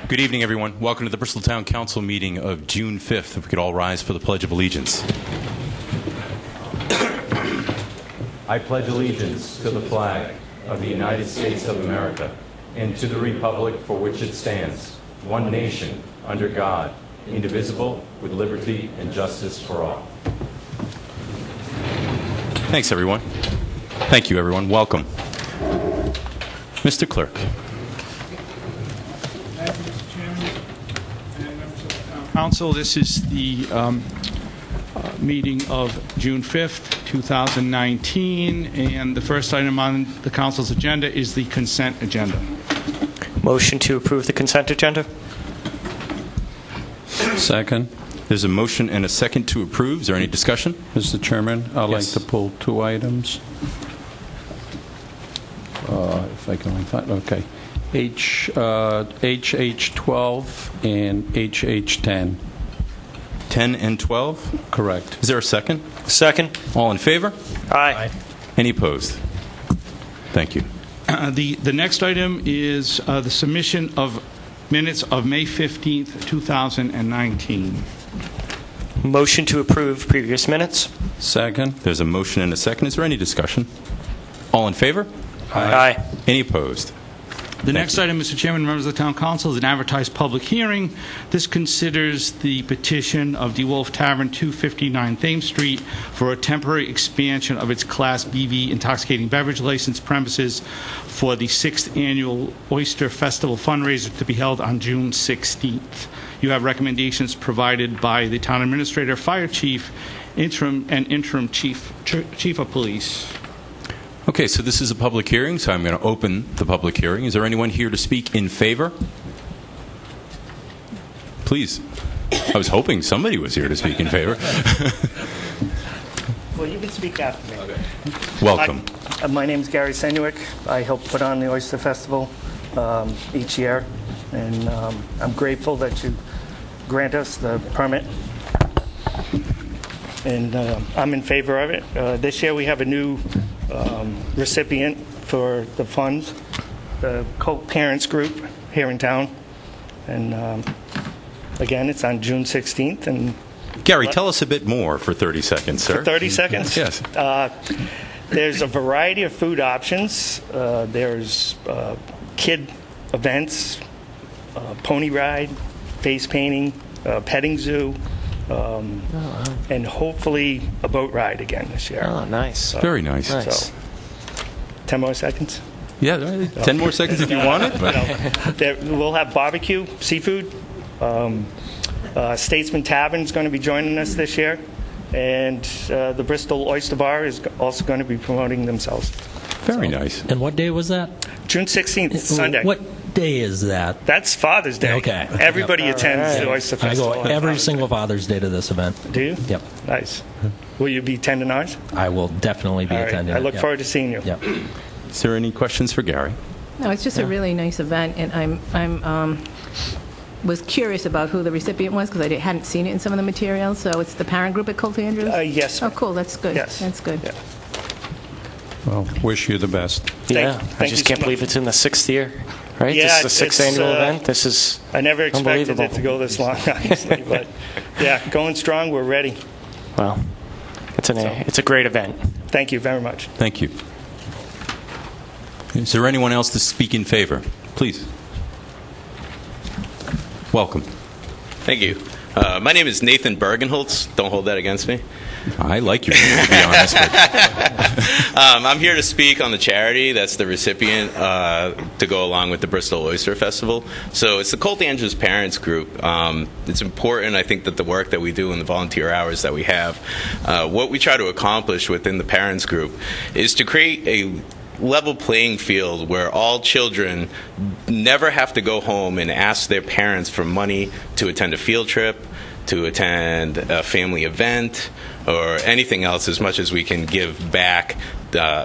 Good evening, everyone. Welcome to the Bristol Town Council meeting of June 5th. If we could all rise for the Pledge of Allegiance. I pledge allegiance to the flag of the United States of America and to the republic for which it stands, one nation, under God, indivisible, with liberty and justice for all. Thanks, everyone. Thank you, everyone. Welcome. Mr. Clerk. Thank you, Mr. Chairman and members of the Town Council. This is the meeting of June 5th, 2019, and the first item on the Council's agenda is the consent agenda. Motion to approve the consent agenda. Second. There's a motion and a second to approve. Is there any discussion? Mr. Chairman, I'd Yes. like to pull two items. If I can only find, okay. HH12 and HH10. 10 and 12? Correct. Is there a second? Second. All in favor? Aye. Any opposed? Thank you. The next item is the submission of minutes of May 15th, 2019. Motion to approve previous minutes. Second. There's a motion and a second. Is there any discussion? All in favor? Aye. Any opposed? The next item, Mr. Chairman, members of the Town Council, is an advertised public hearing. This considers the petition of DeWolf Tavern, 259 Thames Street, for a temporary expansion of its Class BV intoxicating beverage license premises for the 6th Annual Oyster Festival fundraiser to be held on June 16th. You have recommendations provided by the Town Administrator, Fire Chief, Interim Chief of Police. Okay, so this is a public hearing, so I'm going to open the public hearing. Is there anyone here to speak in favor? Please. I was hoping somebody was here to speak in favor. Well, you can speak after me. Okay. Welcome. My name's Gary Senuick. I help put on the Oyster Festival each year, and I'm grateful that you grant us the permit. And I'm in favor of it. This year we have a new recipient for the funds, the co-parents group here in town. And again, it's on June 16th. And Gary, tell us a bit more for 30 seconds, sir. for 30 seconds? Yes. There's a variety of food options. There's kid events, pony ride, face painting, petting zoo, and hopefully a boat ride again this year. Oh, nice. So, Very nice. So, 10 more seconds? Yeah, 10 more seconds if you want it. But. We'll have barbecue, seafood. Statesman Tavern is going to be joining us this year. And the Bristol Oyster Bar is also going to be promoting themselves. Very nice. And what day was that? June 16th, Sunday. What day is that? That's Father's Day. Okay. Everybody Yep. attends All the right. Oyster I Festival. go on every Father's single Father's Day to this event. Day. Do you? Yep. Nice. Will you be attending ours? I will definitely be All right. attending. I look Yep. forward to seeing you. Yep. Is there any questions for Gary? No, it's just a really nice event, and I'm was curious about who the recipient was because I hadn't seen it in some of the materials. So it's the parent group at Colt Andrews? Yes. Oh, cool. That's good. Yes. That's good. Yeah. Well, wish you the best. Thank I you just so can't much. believe it's in the 6th year, right? Yeah, this is the 6th it's, annual event. This is I never expected unbelievable. it to go this long, honestly. But yeah, going strong. We're ready. Well, it's a great event. Thank you very much. Thank you. Is there anyone else to speak in favor? Please. Welcome. Thank you. My name is Nathan Bergenholtz. Don't hold that against me. I like your name, to be honest with you. I'm here to speak on the charity that's the recipient to go along with the Bristol Oyster Festival. So it's the Colt Andrews Parents Group. It's important, I think, that the work that we do in the volunteer hours that we have, what we try to accomplish within the Parents Group is to create a level playing field where all children never have to go home and ask their parents for money to attend a field trip, to attend a family event, or anything else, as much as we can give back.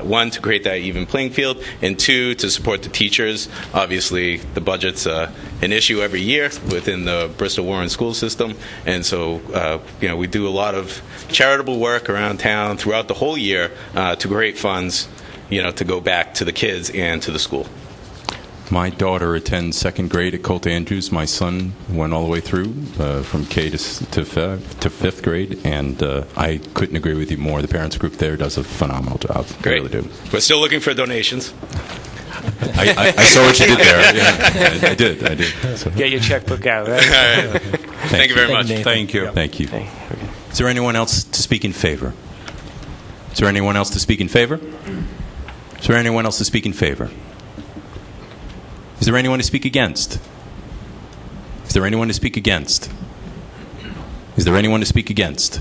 One, to create that even playing field, and two, to support the teachers. Obviously, the budget's an issue every year within the Bristol Warren school system, and so we do a lot of charitable work around town throughout the whole year to create funds to go back to the kids and to the school. My daughter attends second grade at Colt Andrews. My son went all the way through from K to fifth grade, and I couldn't agree with you more. The parents group there does a phenomenal job. Great. They really do. We're still looking for donations. I saw what you did there. Yeah, I did. So, Get your checkbook out, right? Thank you very much. Thank you. thank you. Is there anyone else to speak in favor? Is there anyone else to speak in favor? Is there anyone else to speak in favor? Is there anyone to speak against? Is there anyone to speak against? Is there anyone to speak against?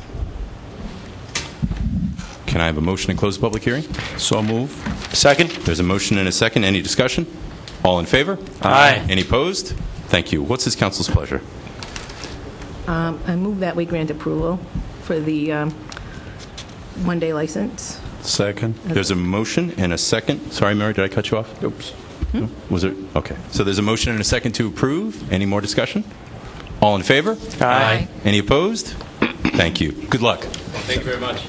Can I have a motion to close the public hearing? So move. Second? There's a motion and a second. Any discussion? All in favor? Aye. Any opposed? Thank you. What's this council's pleasure? I move that we grant approval for the one-day license. Second. There's a motion and a second. Sorry, Mary, did I cut you off? Oops. No? Was there? Okay. So there's a motion and a second to approve. Any more discussion? All in favor? Aye. Any opposed? Thank you. Good luck. Thank you very much.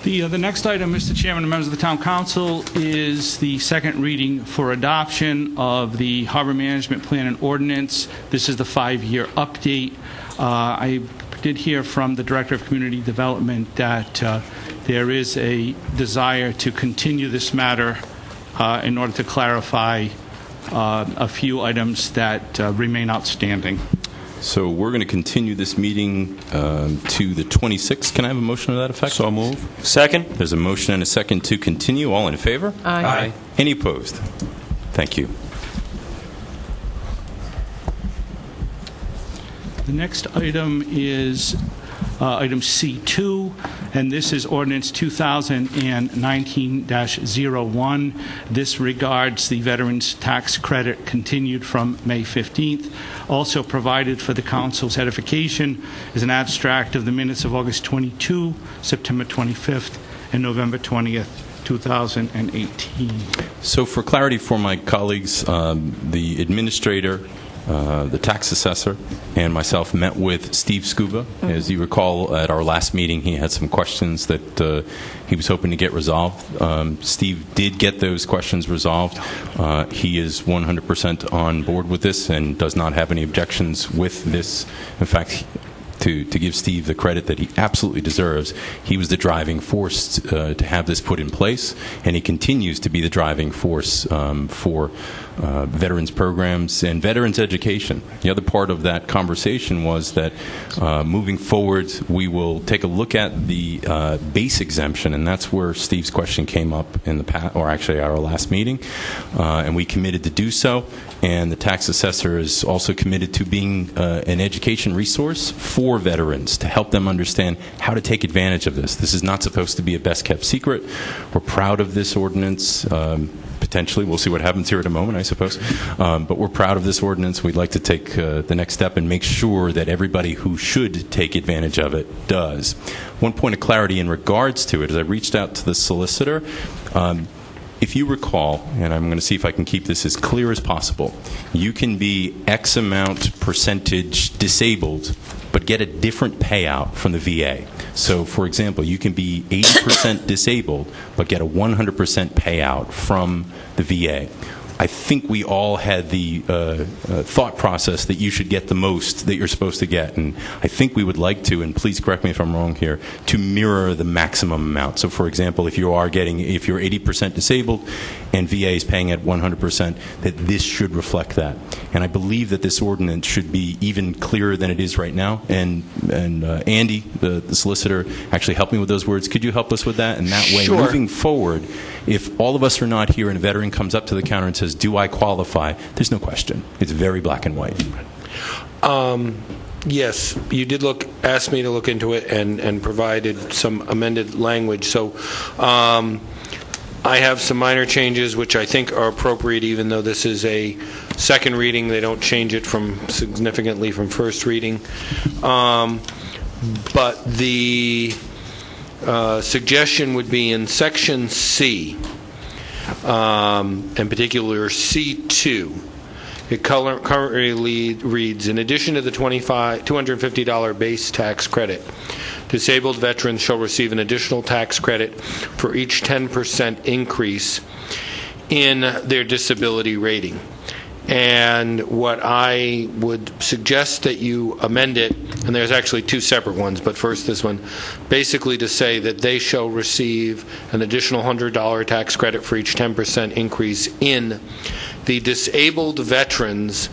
The next item, Mr. Chairman and members of the Town Council, is the second reading for adoption of the Harbor Management Plan and Ordinance. This is the 5-year update. I did hear from the Director of Community Development that there is a desire to continue this matter in order to clarify a few items that remain outstanding. So we're going to continue this meeting to the 26th. Can I have a motion to that effect? So move. Second? There's a motion and a second to continue. All in favor? Aye. Any opposed? Thank you. The next item is item C2, and this is ordinance 2019-01. This regards the Veterans Tax Credit continued from May 15th. Also provided for the council's edification is an abstract of the minutes of August 22, September 25th, and November 20th, 2018. So for clarity for my colleagues, the administrator, the tax assessor, and myself met with Steve Scuba. As you recall, at our last meeting, he had some questions that he was hoping to get resolved. Steve did get those questions resolved. He is 100% on board with this and does not have any objections with this. In fact, to give Steve the credit that he absolutely deserves, he was the driving force to have this put in place, and he continues to be the driving force for veterans programs and veterans education. The other part of that conversation was that moving forward, we will take a look at the base exemption, and that's where Steve's question came up in the past, or actually at our last meeting, and we committed to do so. And the tax assessor is also committed to being an education resource for veterans to help them understand how to take advantage of this. This is not supposed to be a best-kept secret. We're proud of this ordinance. Potentially, we'll see what happens here in a moment, I suppose. But we're proud of this ordinance. We'd like to take the next step and make sure that everybody who should take advantage of it does. One point of clarity in regards to it, as I reached out to the solicitor, if you recall, and I'm going to see if I can keep this as clear as possible, you can be X amount percentage disabled, but get a different payout from the VA. So, for example, you can be 80% disabled, but get a 100% payout from the VA. I think we all had the thought process that you should get the most that you're supposed to get, and I think we would like to, and please correct me if I'm wrong here, to mirror the maximum amount. So, for example, if you're 80% disabled and VA is paying at 100%, that this should reflect that. And I believe that this ordinance should be even clearer than it is right now. And Andy, the solicitor, actually helped me with those words. Could you help us with that? And that way, Sure. moving forward, if all of us are not here and a veteran comes up to the counter and says, do I qualify? There's no question. It's very black and white. Yes, you did ask me to look into it and provided some amended language. So I have some minor changes which I think are appropriate, even though this is a second reading. They don't change it significantly from first reading. But the suggestion would be in Section C, in particular C2. It currently reads, in addition to the $250 base tax credit, disabled veterans shall receive an additional tax credit for each 10% increase in their disability rating. And what I would suggest that you amend it, and there's actually two separate ones, but first this one, basically to say that they shall receive an additional $100 tax credit for each 10% increase in the disabled veterans'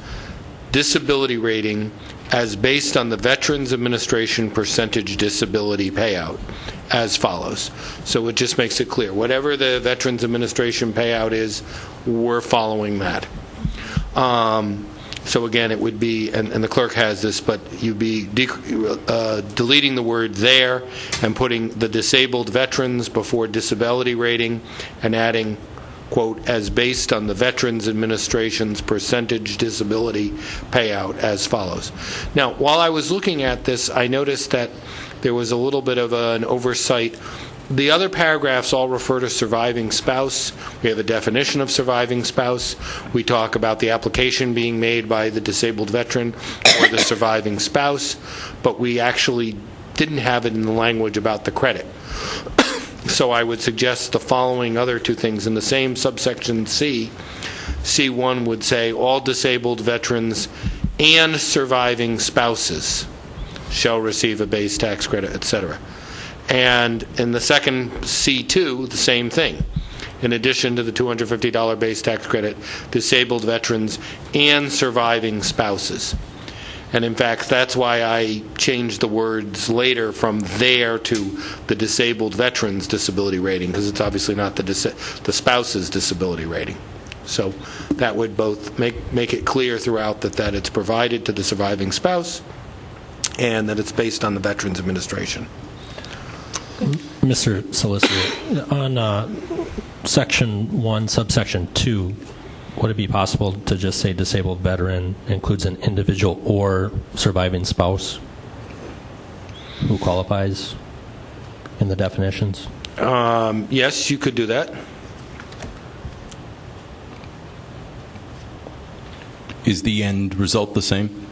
disability rating as based on the Veterans Administration percentage disability payout, as follows. So it just makes it clear. Whatever the Veterans Administration payout is, we're following that. So again, it would be, and the clerk has this, but you'd be deleting the word there and putting the disabled veterans before disability rating and adding, quote, as based on the Veterans Administration's percentage disability payout as follows. Now, while I was looking at this, I noticed that there was a little bit of an oversight. The other paragraphs all refer to surviving spouse. We have a definition of surviving spouse. We talk about the application being made by the disabled veteran or the surviving spouse, but we actually didn't have it in the language about the credit. So I would suggest the following other two things. In the same subsection C, C1 would say all disabled veterans and surviving spouses shall receive a base tax credit, etc. And in the second C2, the same thing. In addition to the $250 base tax credit, disabled veterans and surviving spouses. And in fact, that's why I changed the words later from there to the disabled veterans disability rating, because it's obviously not the spouse's disability rating. So that would both make it clear throughout that it's provided to the surviving spouse and that it's based on the Veterans Administration. Mr. Solicitor, on Section 1, Subsection 2, would it be possible to just say disabled veteran includes an individual or surviving spouse who qualifies in the definitions? Yes, you could do that. Is the end result the same?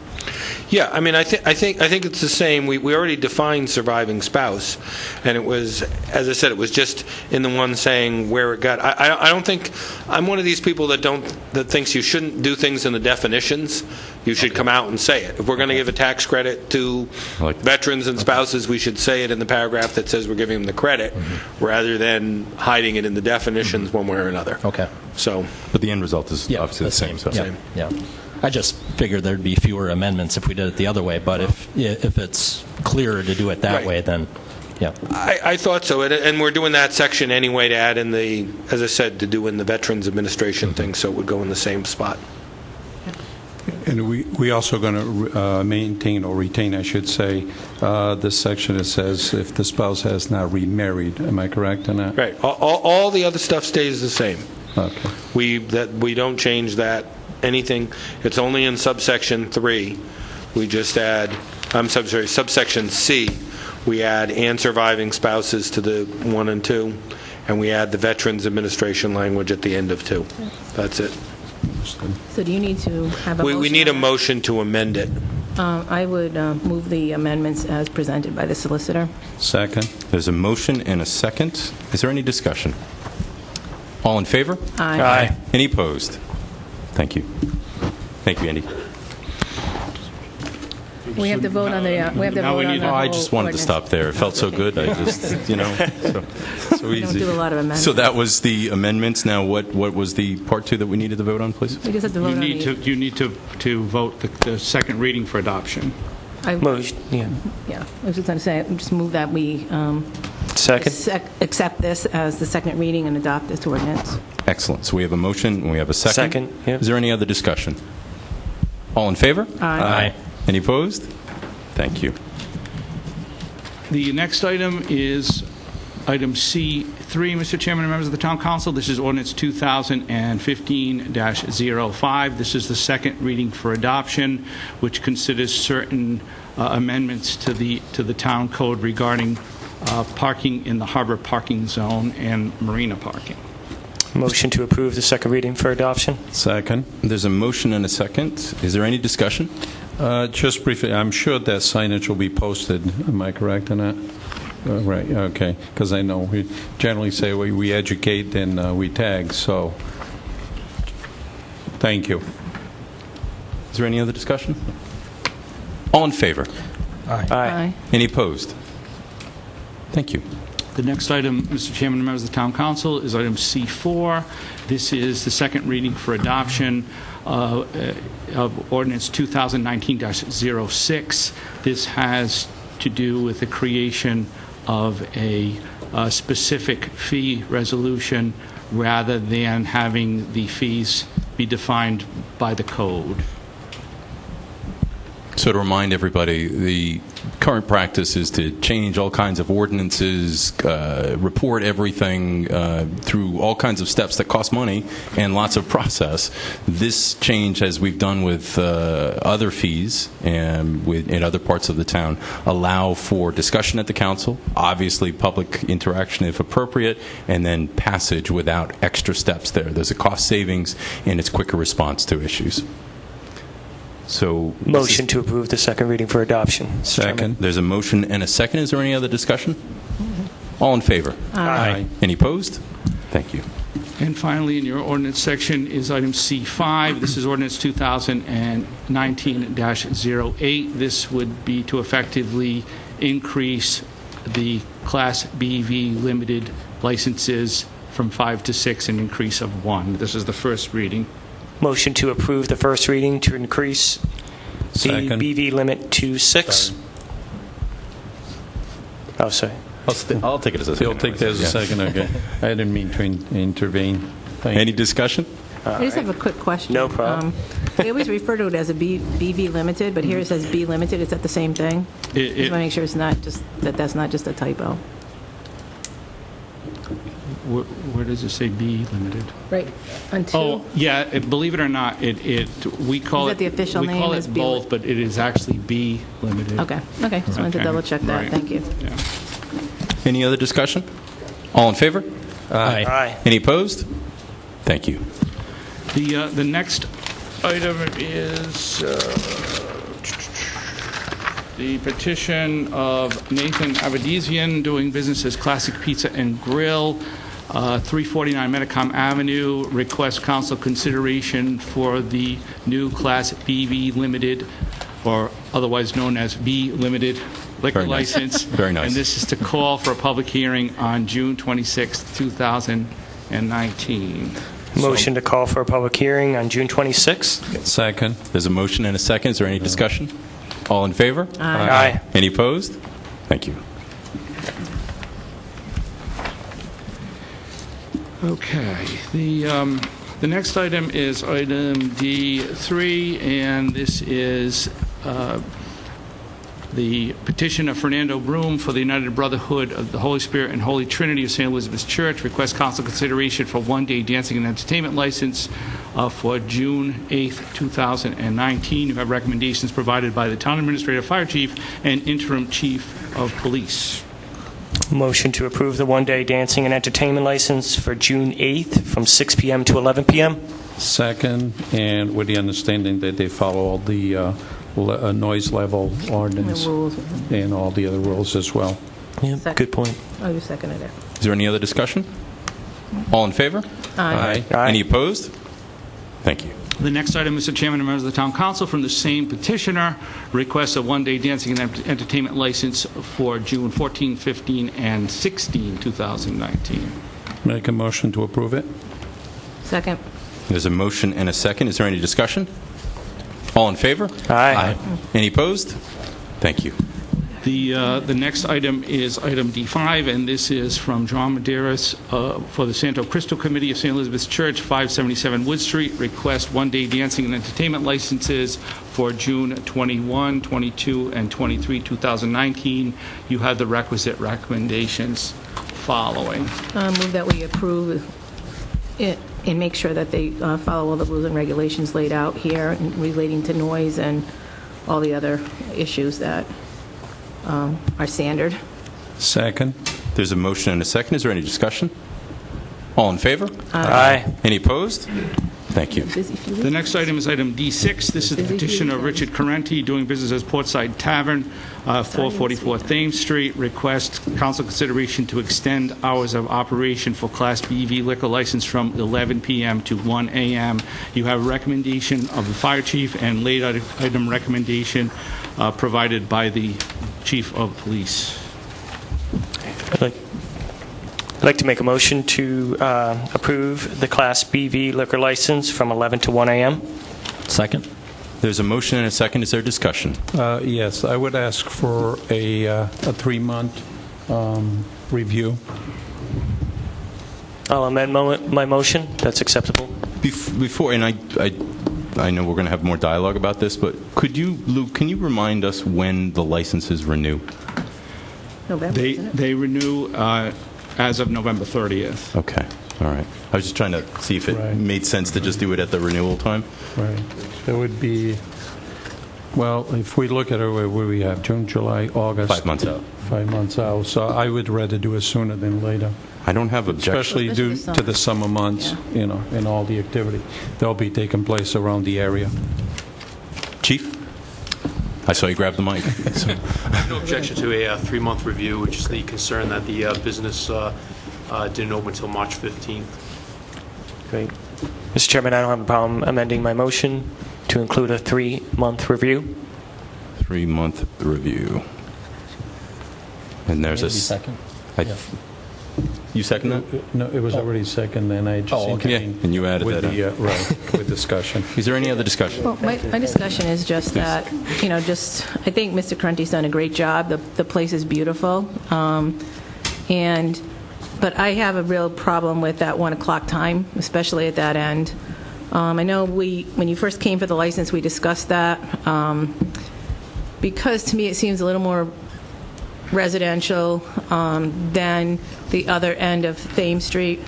Yeah, I mean, I think it's the same. We already defined surviving spouse, and it was, as I said, it was just in the one saying where it got. I don't think I'm one of these people that thinks you shouldn't do things in the definitions. You should come out and say it. If we're going to give a tax credit to veterans and spouses, we should say it in the paragraph that says we're giving them the credit, rather than hiding it in the definitions one way or another. Okay. So, but the end result is obviously the same. So. Yeah. I just figured there'd be fewer amendments if we did it the other way, but if it's clearer to do it that way, then, yeah. I thought so, and we're doing that section anyway to add in the, as I said, to do in the Veterans Administration thing, so it would go in the same spot. And we also going to maintain or retain, I should say, this section that says if the spouse has not remarried. Am I correct on that? Right. All the other stuff stays the same. Okay. We don't change that. Anything. It's only in subsection 3. We just add, subsection C, we add and surviving spouses to the 1 and 2, and we add the Veterans Administration language at the end of 2. That's it. So do you need to have a motion? We need a motion to amend it. I would move the amendments as presented by the solicitor. Second. There's a motion and a second. Is there any discussion? All in favor? Aye. Aye. Any opposed? Thank you. Thank you, Andy. We have to vote on the. We have to vote on the I whole just wanted to ordinance. stop there. It felt so good. I just, so We easy. don't do a lot of amendments. So that was the amendments. Now, what was the part 2 that we needed to vote on, please? We just have to vote You need to vote the second reading for adoption. Motion, yeah. Yeah, I was just going to say, just move that we Second? accept this as the second reading and adopt this ordinance. Excellent. So we have a motion and we have a second. Second, yeah. Is there any other discussion? All in favor? Aye. Any opposed? Thank you. The next item is item C3, Mr. Chairman and members of the Town Council. This is ordinance 2015-05. This is the second reading for adoption, which considers certain amendments to the town code regarding parking in the harbor parking zone and marina parking. Motion to approve the second reading for adoption. Second. There's a motion and a second. Is there any discussion? Just briefly, I'm sure that signage will be posted. Am I correct on that? Right, okay. Because I know we generally say we educate and we tag, so Thank you. Is there any other discussion? All in favor? Aye. Any opposed? Thank you. The next item, Mr. Chairman and members of the Town Council, is item C4. This is the second reading for adoption of Ordinance 2019-06. This has to do with the creation of a specific fee resolution rather than having the fees be defined by the code. So to remind everybody, the current practice is to change all kinds of ordinances, report everything through all kinds of steps that cost money and lots of process. This change, as we've done with other fees and in other parts of the town, allow for discussion at the council, obviously public interaction if appropriate, and then passage without extra steps there. There's a cost savings and it's quicker response to issues. So Motion to approve the second reading for adoption. Mr. Chairman. Second. there's a motion and a second. Is there any other discussion? All in favor? Aye. Any opposed? Thank you. And finally, in your ordinance section is item C5. This is ordinance 2019-08. This would be to effectively increase the Class BV limited licenses from 5 to 6, an increase of 1. This is the first reading. Motion to approve the first reading to increase the Second. BV limit to 6. Oh, sorry. I'll take it as a second. You'll take that as a second, okay. I didn't mean to intervene. Thank Any you. discussion? I just have a quick question. No problem. We always refer to it as a BV limited, but here it says B limited. Is that the same thing? Just want to make sure it's not just that's not just a typo. Where does it say B limited? Right. Until. Oh, yeah. Believe it or not, we call Is it that the official we name call is it B both, but it is actually B limited. Okay. Okay. Just wanted to Okay. double check that. Right. Thank you. Yeah. Any other discussion? All in favor? Aye. Any opposed? Thank you. The next item is the petition of Nathan Avedisian, doing business as Classic Pizza and Grill, 349 Metacom Avenue, request council consideration for the new Class BV Limited, or otherwise known as B Limited liquor Very nice. license. Very nice. And this is to call for a public hearing on June 26, 2019. Motion to call for a public hearing on June 26th. Second. There's a motion and a second. Is there any discussion? All in favor? Aye. Any opposed? Thank you. Okay. The next item is item D3, and this is the petition of Fernando Broom for the United Brotherhood of the Holy Spirit and Holy Trinity of St. Elizabeth's Church. Request council consideration for one-day dancing and entertainment license for June 8th, 2019. You have recommendations provided by the Town Administrator, Fire Chief, and Interim Chief of Police. Motion to approve the one-day dancing and entertainment license for June 8th from 6 p.m. to 11 p.m. Second, and with the understanding that they follow all the noise level ordinance The rules. and all the other rules as well. Yep, good point. Oh, you seconded it. Is there any other discussion? All in favor? Aye. Aye. Any opposed? Thank you. The next item, Mr. Chairman and members of the Town Council, from the same petitioner, requests a one-day dancing and entertainment license for June 14, 15, and 16, 2019. Make a motion to approve it. Second. There's a motion and a second. Is there any discussion? All in favor? Aye. Any opposed? Thank you. The next item is item D5, and this is from John Medeiros for the Santo Cristo Committee of St. Elizabeth's Church, 577 Wood Street. Request one-day dancing and entertainment licenses for June 21, 22, and 23, 2019. You have the requisite recommendations following. Move that we approve it and make sure that they follow all the rules and regulations laid out here relating to noise and all the other issues that are standard. Second. There's a motion and a second. Is there any discussion? All in favor? Aye. Any opposed? Thank you. The next item is item D6. This is the petition of Richard Carenti, doing business as Portside Tavern, 444 Thames Street. Request council consideration to extend hours of operation for Class BV liquor license from 11 p.m. to 1 a.m. You have a recommendation of the fire chief and late item recommendation provided by the chief of police. I'd like to make a motion to approve the Class BV liquor license from 11 to 1 a.m. Second? There's a motion and a second. Is there discussion? Yes, I would ask for a 3-month review. I'll amend my motion. That's acceptable. Before, and I know we're going to have more dialogue about this, but Luke, can you remind us when the licenses renew? November, isn't it? They renew as of November 30th. Okay, all right. I was just trying to see if it Right. made sense to just do it at the renewal time. Right. It would be, well, if we look at it, where we have June, July, August. 5 months out. 5 months out. So I would rather do it sooner than later, I don't have objections. especially due to the summer months, and all the activity that'll be taking place around the area. Chief? I saw you grab the mic. So- No objection to a 3-month review, which is the concern that the business didn't open until March 15th. Great. Mr. Chairman, I don't have a problem amending my motion to include a 3-month review. 3-month review. And there's a... Maybe second? I- Yeah. You second that? No, it was already second, and I just okay. Yeah, and you added with that the, right, with discussion. Is there any other discussion? Well, my discussion is just that, I think Mr. Crunty's done a great job. The place is beautiful. But I have a real problem with that 1 o'clock time, especially at that end. I know when you first came for the license, we discussed that. Because to me it seems a little more residential than the other end of Thames Street.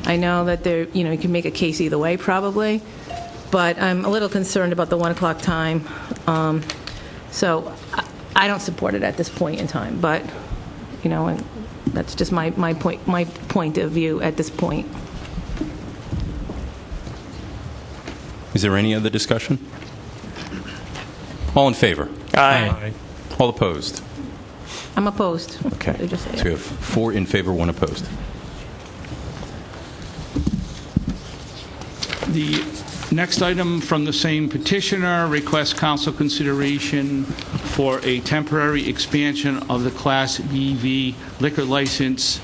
I know that you can make a case either way probably, but I'm a little concerned about the 1 o'clock time. So I don't support it at this point in time, but and that's just my point of view at this point. Is there any other discussion? All in favor? Aye. All opposed? I'm opposed. Okay. They just say So we have 4 in favor, 1 opposed. The next item from the same petitioner requests council consideration for a temporary expansion of the Class BV liquor license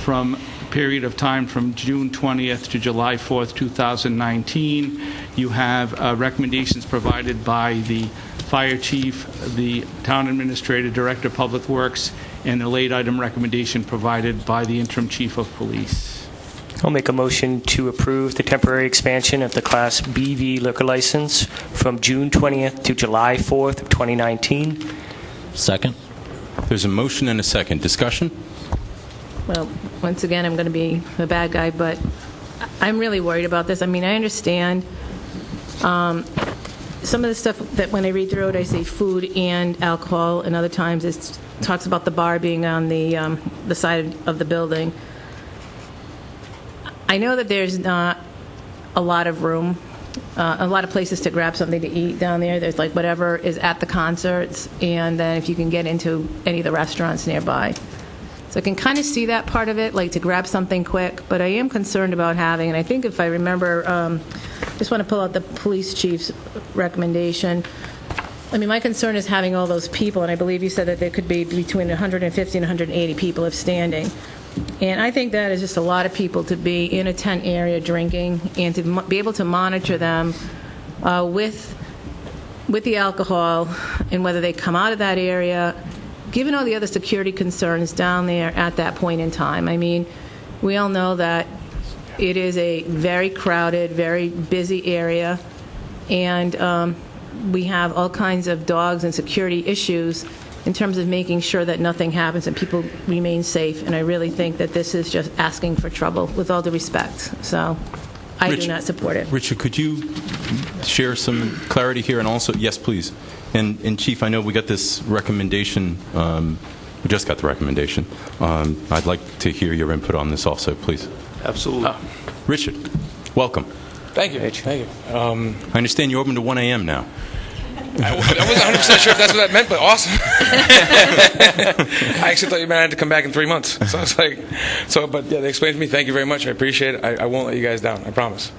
from a period of time from June 20th to July 4th, 2019. You have recommendations provided by the fire chief, the town administrator, director of public works, and the late item recommendation provided by the interim chief of police. I'll make a motion to approve the temporary expansion of the Class BV liquor license from June 20th to July 4th of 2019. Second? There's a motion and a second. Discussion? Well, once again, I'm going to be a bad guy, but I'm really worried about this. I mean, I understand some of the stuff that when I read through it, I say food and alcohol, and other times it talks about the bar being on the side of the building. I know that there's not a lot of room, a lot of places to grab something to eat down there. There's like whatever is at the concerts, and then if you can get into any of the restaurants nearby. So I can kind of see that part of it, like to grab something quick, but I am concerned about having, and I think if I remember, just want to pull out the police chief's recommendation. I mean, my concern is having all those people, and I believe you said that there could be between 150 and 180 people if standing. And I think that is just a lot of people to be in a tent area drinking and to be able to monitor them with the alcohol and whether they come out of that area, given all the other security concerns down there at that point in time. I mean, we all know that it is a very crowded, very busy area, and we have all kinds of dogs and security issues in terms of making sure that nothing happens and people remain safe. And I really think that this is just asking for trouble, with all due respect. So I do not support it. Richard, could you share some clarity here? And also, yes, please. And Chief, I know we got this recommendation. We just got the recommendation. I'd like to hear your input on this also, please. Absolutely. Richard, welcome. Thank you. Thank you. I understand you're open to 1 a.m. now. I wasn't 100% sure if that's what that meant, but awesome. I actually thought you meant I had to come back in 3 months. So I was like, but yeah, they explained to me, thank you very much, I appreciate it. I won't let you guys down, I promise.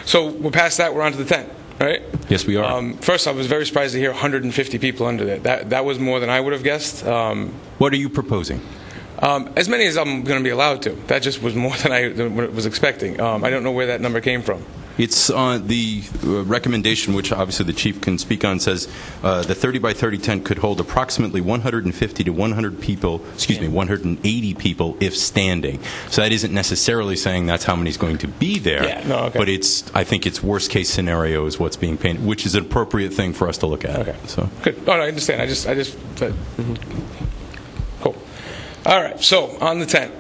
So we're past that, we're on to the tent, right? Yes, we are. First, I was very surprised to hear 150 people under there. That was more than I would have guessed. What are you proposing? As many as I'm going to be allowed to. That just was more than I was expecting. I don't know where that number came from. It's the recommendation, which obviously the chief can speak on, says the 30 by 30 tent could hold approximately 150 to 100 people, 180 people if standing. So that isn't necessarily saying that's how many is going to be there. Yeah, no, okay. But I think it's worst case scenario is what's being painted, which is an appropriate thing for us to look at. Okay. So Good. Oh, no, I understand. I just Cool. All right. So on the tent.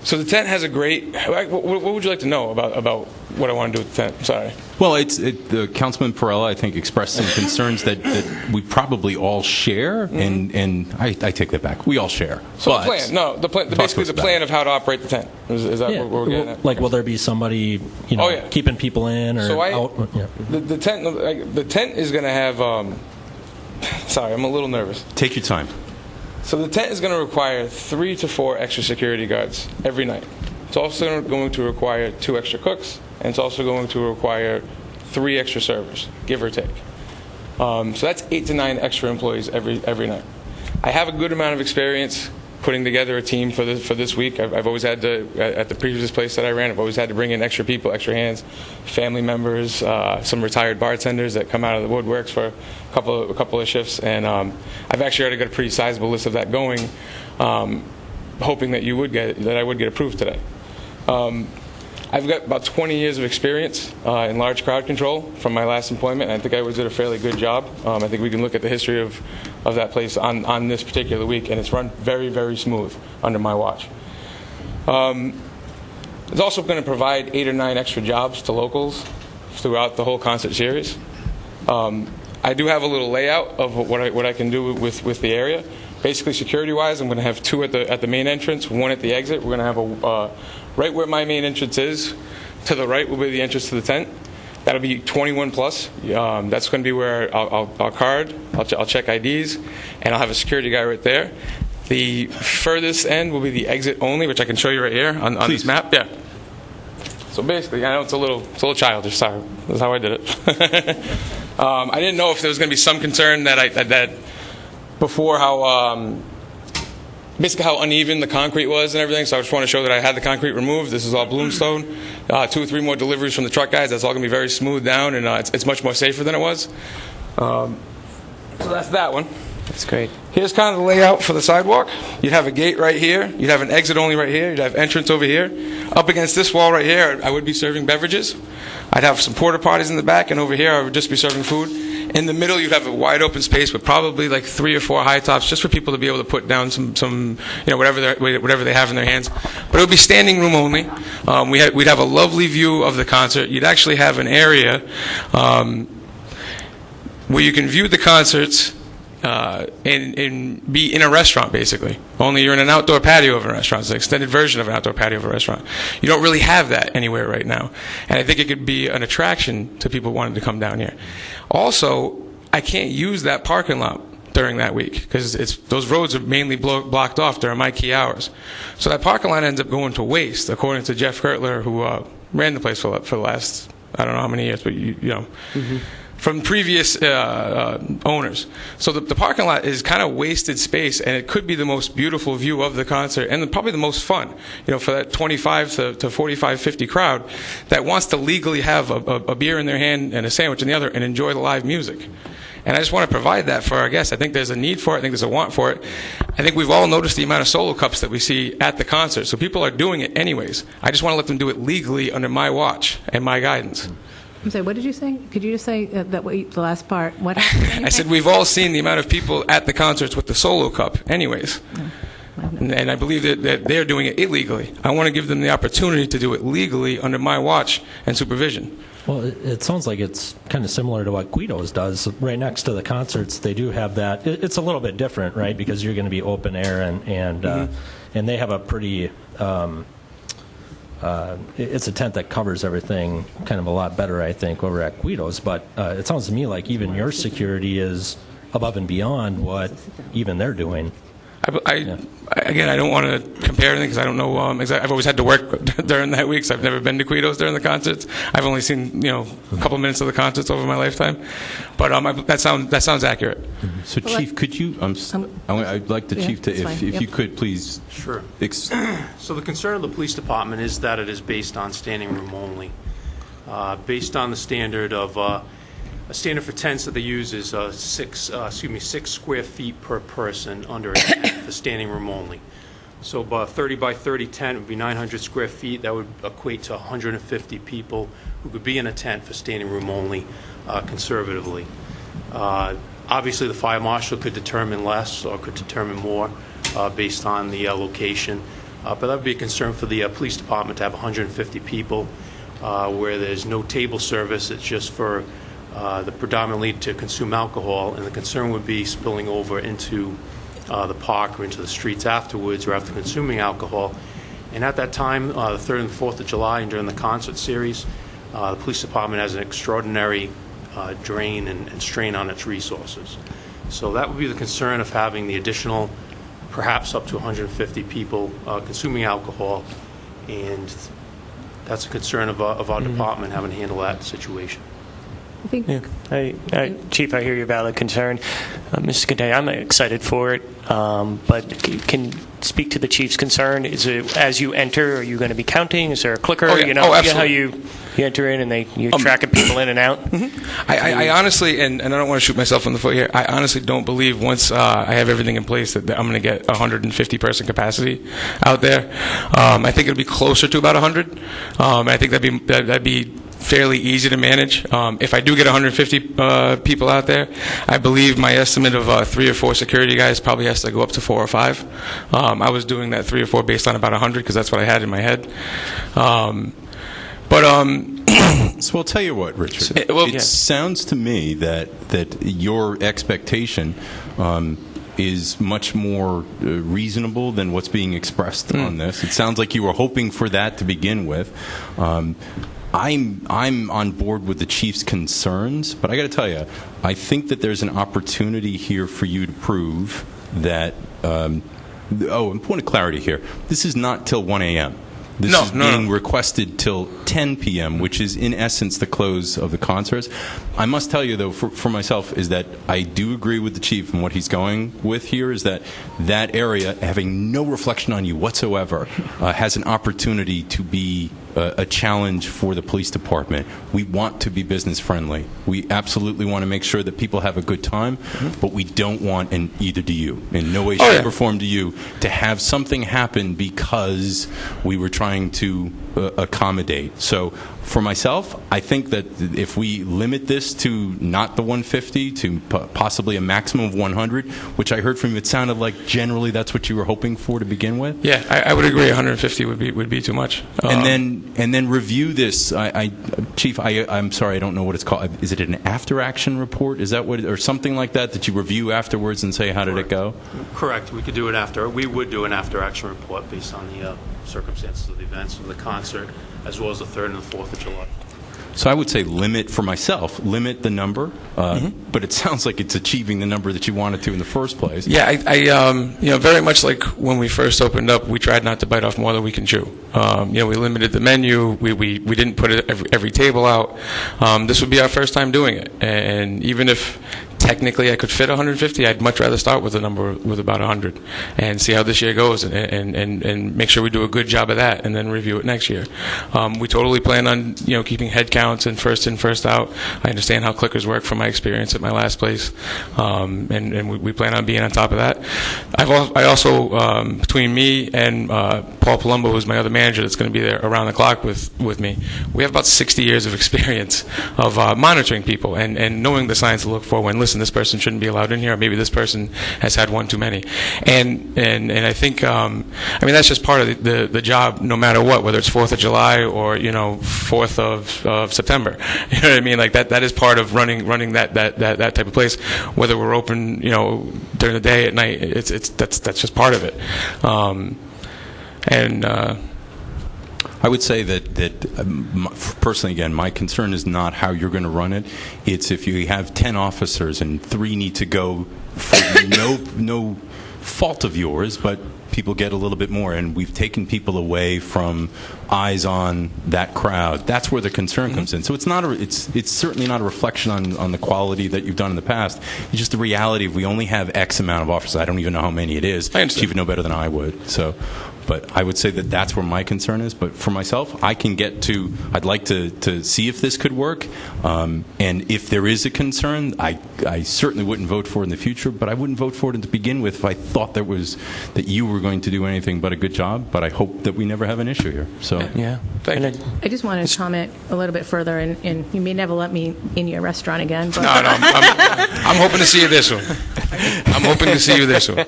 So the tent has a great. What would you like to know about what I want to do with the tent? Sorry. Well, the Councilman Perella, I think, expressed some concerns that we probably all share, and I take that back. We all share. So but the plan, basically the plan of how to operate the tent. Is that what we're getting at? Like, will there be somebody, keeping people in or out? Yeah. The tent is going to have. Sorry, I'm a little nervous. Take your time. So the tent is going to require 3 to 4 extra security guards every night. It's also going to require 2 extra cooks, and it's also going to require 3 extra servers, give or take. So that's 8 to 9 extra employees every night. I have a good amount of experience putting together a team for this week. I've always had to, at the previous place that I ran, I've always had to bring in extra people, extra hands, family members, some retired bartenders that come out of the woodworks for a couple of shifts, and I've actually already got a pretty sizable list of that going, hoping that I would get approved today. I've got about 20 years of experience in large crowd control from my last employment, and I think I always did a fairly good job. I think we can look at the history of that place on this particular week, and it's run very, very smooth under my watch. It's also going to provide 8 or 9 extra jobs to locals throughout the whole concert series. I do have a little layout of what I can do with the area. Basically, security-wise, I'm going to have 2 at the main entrance, 1 at the exit. We're going to have right where my main entrance is, to the right will be the entrance to the tent. That'll be 21 plus. That's going to be where I'll card, I'll check IDs, and I'll have a security guy right there. The furthest end will be the exit only, which I can show you right here on this map. Yeah. So basically, I know it's a little childish. Sorry, that's how I did it. I didn't know if there was going to be some concern that before basically how uneven the concrete was and everything. So I just want to show that I had the concrete removed. This is all Bloomstone. 2 or 3 more deliveries from the truck guys. That's all going to be very smooth down, and it's much more safer than it was. So that's that one. That's great. Here's kind of the layout for the sidewalk. You'd have a gate right here. You'd have an exit only right here. You'd have entrance over here. Up against this wall right here, I would be serving beverages. I'd have some porta potties in the back, and over here I would just be serving food. In the middle, you'd have a wide open space with probably like 3 or 4 high tops, just for people to be able to put down some whatever they have in their hands. But it would be standing room only. We'd have a lovely view of the concert. You'd actually have an area where you can view the concerts and be in a restaurant, basically. Only you're in an outdoor patio of a restaurant. It's an extended version of an outdoor patio of a restaurant. You don't really have that anywhere right now. And I think it could be an attraction to people wanting to come down here. Also, I can't use that parking lot during that week because those roads are mainly blocked off during my key hours. So that parking lot ends up going to waste, according to Jeff Gertler, who ran the place for the last, I don't know how many years, but you know. Mm-hmm. From previous owners. So the parking lot is kind of wasted space, and it could be the most beautiful view of the concert and probably the most fun, for that 25 to 45, 50 crowd that wants to legally have a beer in their hand and a sandwich in the other and enjoy the live music. And I just want to provide that for our guests. I think there's a need for it. I think there's a want for it. I think we've all noticed the amount of solo cups that we see at the concert. So people are doing it anyways. I just want to let them do it legally under my watch and my guidance. I'm sorry, what did you say? Could you just say the last part? What happened? I said we've all seen the amount of people at the concerts with the solo cup anyways. And I believe that they're doing it illegally. I want to give them the opportunity to do it legally under my watch and supervision. Well, it sounds like it's kind of similar to what Guido's does. Right next to the concerts, they do have that. It's a little bit different, right? Because you're going to be open air, and they have a pretty it's a tent that covers everything kind of a lot better, I think, over at Guido's. But it sounds to me like even your security is above and beyond what even they're doing. Again, I don't want to compare anything because I don't know exactly. I've always had to work during that week, so I've never been to Guido's during the concerts. I've only seen a couple minutes of the concerts over my lifetime, but that sounds accurate. So, Chief, could you? I'd like the Chief to, if you could, please. Sure. So the concern of the police department is that it is based on standing room only, based on the standard of. A standard for tents that they use is 6 square feet per person under a tent for standing room only. So about a 30 by 30 tent would be 900 square feet. That would equate to 150 people who could be in a tent for standing room only, conservatively. Obviously, the fire marshal could determine less or could determine more based on the location. But that would be a concern for the police department to have 150 people where there's no table service. It's just for the predominantly to consume alcohol, and the concern would be spilling over into the park or into the streets afterwards or after consuming alcohol. And at that time, the 3rd and 4th of July and during the concert series, the police department has an extraordinary drain and strain on its resources. So that would be the concern of having the additional, perhaps up to 150 people consuming alcohol, and that's a concern of our department having to handle that situation. Chief, I hear your valid concern. Mr. Conte, I'm excited for it, but can speak to the Chief's concern. Is it as you enter, are you going to be counting? Is there a clicker? Absolutely. How you enter in and you're tracking people in and out? I honestly, and I don't want to shoot myself in the foot here, I honestly don't believe once I have everything in place that I'm going to get 150-person capacity out there. I think it'll be closer to about 100. I think that'd be fairly easy to manage. If I do get 150 people out there, I believe my estimate of 3 or 4 security guys probably has to go up to 4 or 5. I was doing that 3 or 4 based on about 100 because that's what I had in my head. So I'll tell you what, Richard. It sounds to me that your expectation is much more reasonable than what's being expressed on this. It sounds like you were hoping for that to begin with. I'm on board with the Chief's concerns, but I got to tell you, I think that there's an opportunity here for you to prove that. And point of clarity here: this is not till 1 a.m. This is being requested till 10 p.m., which is in essence the close of the concerts. I must tell you, though, for myself, is that I do agree with the Chief, and what he's going with here is that area, having no reflection on you whatsoever, has an opportunity to be a challenge for the police department. We want to be business friendly. We absolutely want to make sure that people have a good time, but we don't want, and either do you, in no way, shape, or form do you, to have something happen because we were trying to accommodate. So for myself, I think that if we limit this to not the 150, to possibly a maximum of 100, which I heard from you, it sounded like generally that's what you were hoping for to begin with. Yeah, I would agree. 150 would be too much. And then review this. Chief, I'm sorry, I don't know what it's called. Is it an after-action report? Is that what, or something like that you review afterwards and say how did it go? Correct. We would do an after-action report based on the circumstances of the events of the concert, as well as the 3rd and the 4th of July. So I would say limit the number, but it sounds like it's achieving the number that you wanted to in the first place. Yeah, I very much like when we first opened up, we tried not to bite off more than we can chew. We limited the menu. We didn't put every table out. This would be our first time doing it, and even if technically I could fit 150, I'd much rather start with a number with about 100 and see how this year goes and make sure we do a good job of that and then review it next year. We totally plan on keeping head counts and first in, first out. I understand how clickers work from my experience at my last place, and we plan on being on top of that. I also between me and Paul Palumbo, who's my other manager that's going to be there around the clock with me, we have about 60 years of experience of monitoring people and knowing the signs to look for when, listen, this person shouldn't be allowed in here, or maybe this person has had one too many. And I think, that's just part of the job, no matter what, whether it's 4th of July or, 4th of September. You know what I mean? Like that is part of running that type of place, whether we're open, during the day, at night, that's just part of it. I would say that personally, again, my concern is not how you're going to run it. It's if you have 10 officers and 3 need to go for no fault of yours, but people get a little bit more, and we've taken people away from eyes on that crowd. That's where the concern comes in. So it's not it's certainly not a reflection on the quality that you've done in the past. It's just the reality of we only have X amount of officers. I don't even know how many it is. I understand. You would know better than I would. So, but I would say that that's where my concern is. But for myself, I'd like to see if this could work. And if there is a concern, I certainly wouldn't vote for it in the future, but I wouldn't vote for it to begin with if I thought that you were going to do anything but a good job. But I hope that we never have an issue here. So Yeah. Thank you. I just want to comment a little bit further, and you may never let me in your restaurant again. But No, I'm hoping to see you this one. I'm hoping to see you this one.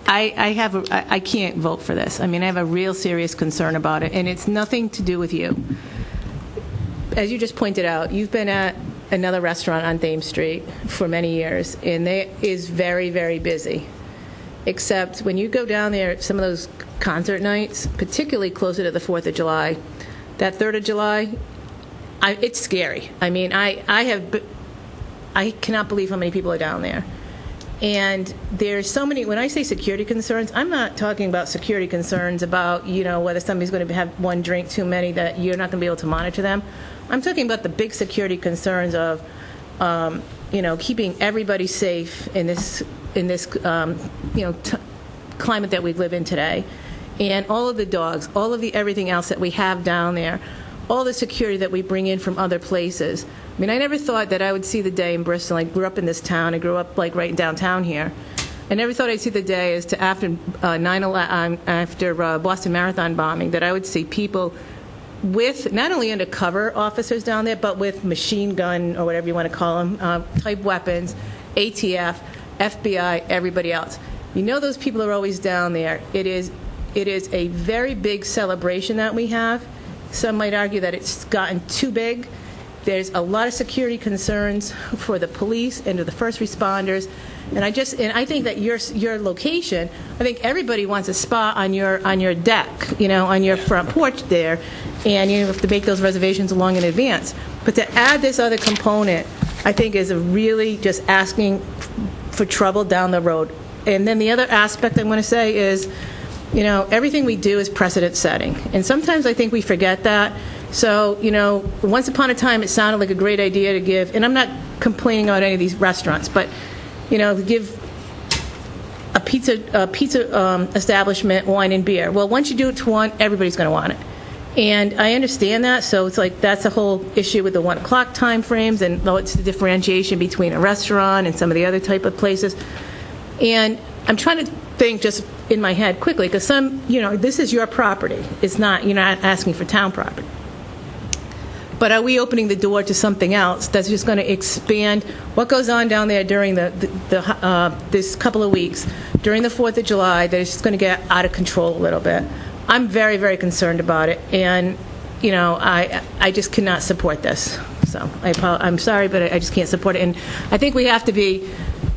I can't vote for this. I mean, I have a real serious concern about it, and it's nothing to do with you. As you just pointed out, you've been at another restaurant on Thames Street for many years, and it is very, very busy. Except when you go down there, some of those concert nights, particularly closer to the 4th of July, that 3rd of July, it's scary. I mean, I cannot believe how many people are down there. And there's so many, when I say security concerns, I'm not talking about security concerns about, whether somebody's going to have one drink too many that you're not going to be able to monitor them. I'm talking about the big security concerns of, keeping everybody safe in this climate that we live in today. And all of the dogs, all of the everything else that we have down there, all the security that we bring in from other places. I mean, I never thought that I would see the day in Bristol. I grew up in this town. I grew up right in downtown here. I never thought I'd see the day as to after 9/11, after Boston Marathon bombing, that I would see people with not only undercover officers down there, but with machine gun or whatever you want to call them, type weapons, ATF, FBI, everybody else. Those people are always down there. It is a very big celebration that we have. Some might argue that it's gotten too big. There's a lot of security concerns for the police and to the first responders. And I think that your location, I think everybody wants a spot on your deck, on your front porch there, and you have to make those reservations long in advance. But to add this other component, I think is really just asking for trouble down the road. And then the other aspect I want to say is, everything we do is precedent setting. And sometimes I think we forget that. So, once upon a time it sounded like a great idea to give, and I'm not complaining about any of these restaurants, but, give a pizza establishment wine and beer. Well, once you do it to one, everybody's going to want it. And I understand that, so it's like that's a whole issue with the 1 o'clock time frames, and it's the differentiation between a restaurant and some of the other type of places. And I'm trying to think just in my head quickly, because this is your property. It's not, you're not asking for town property. But are we opening the door to something else that's just going to expand what goes on down there during this couple of weeks, during the 4th of July, that it's just going to get out of control a little bit? I'm very, very concerned about it, and, I just cannot support this. So I'm sorry, but I just can't support it. And I think we have to be,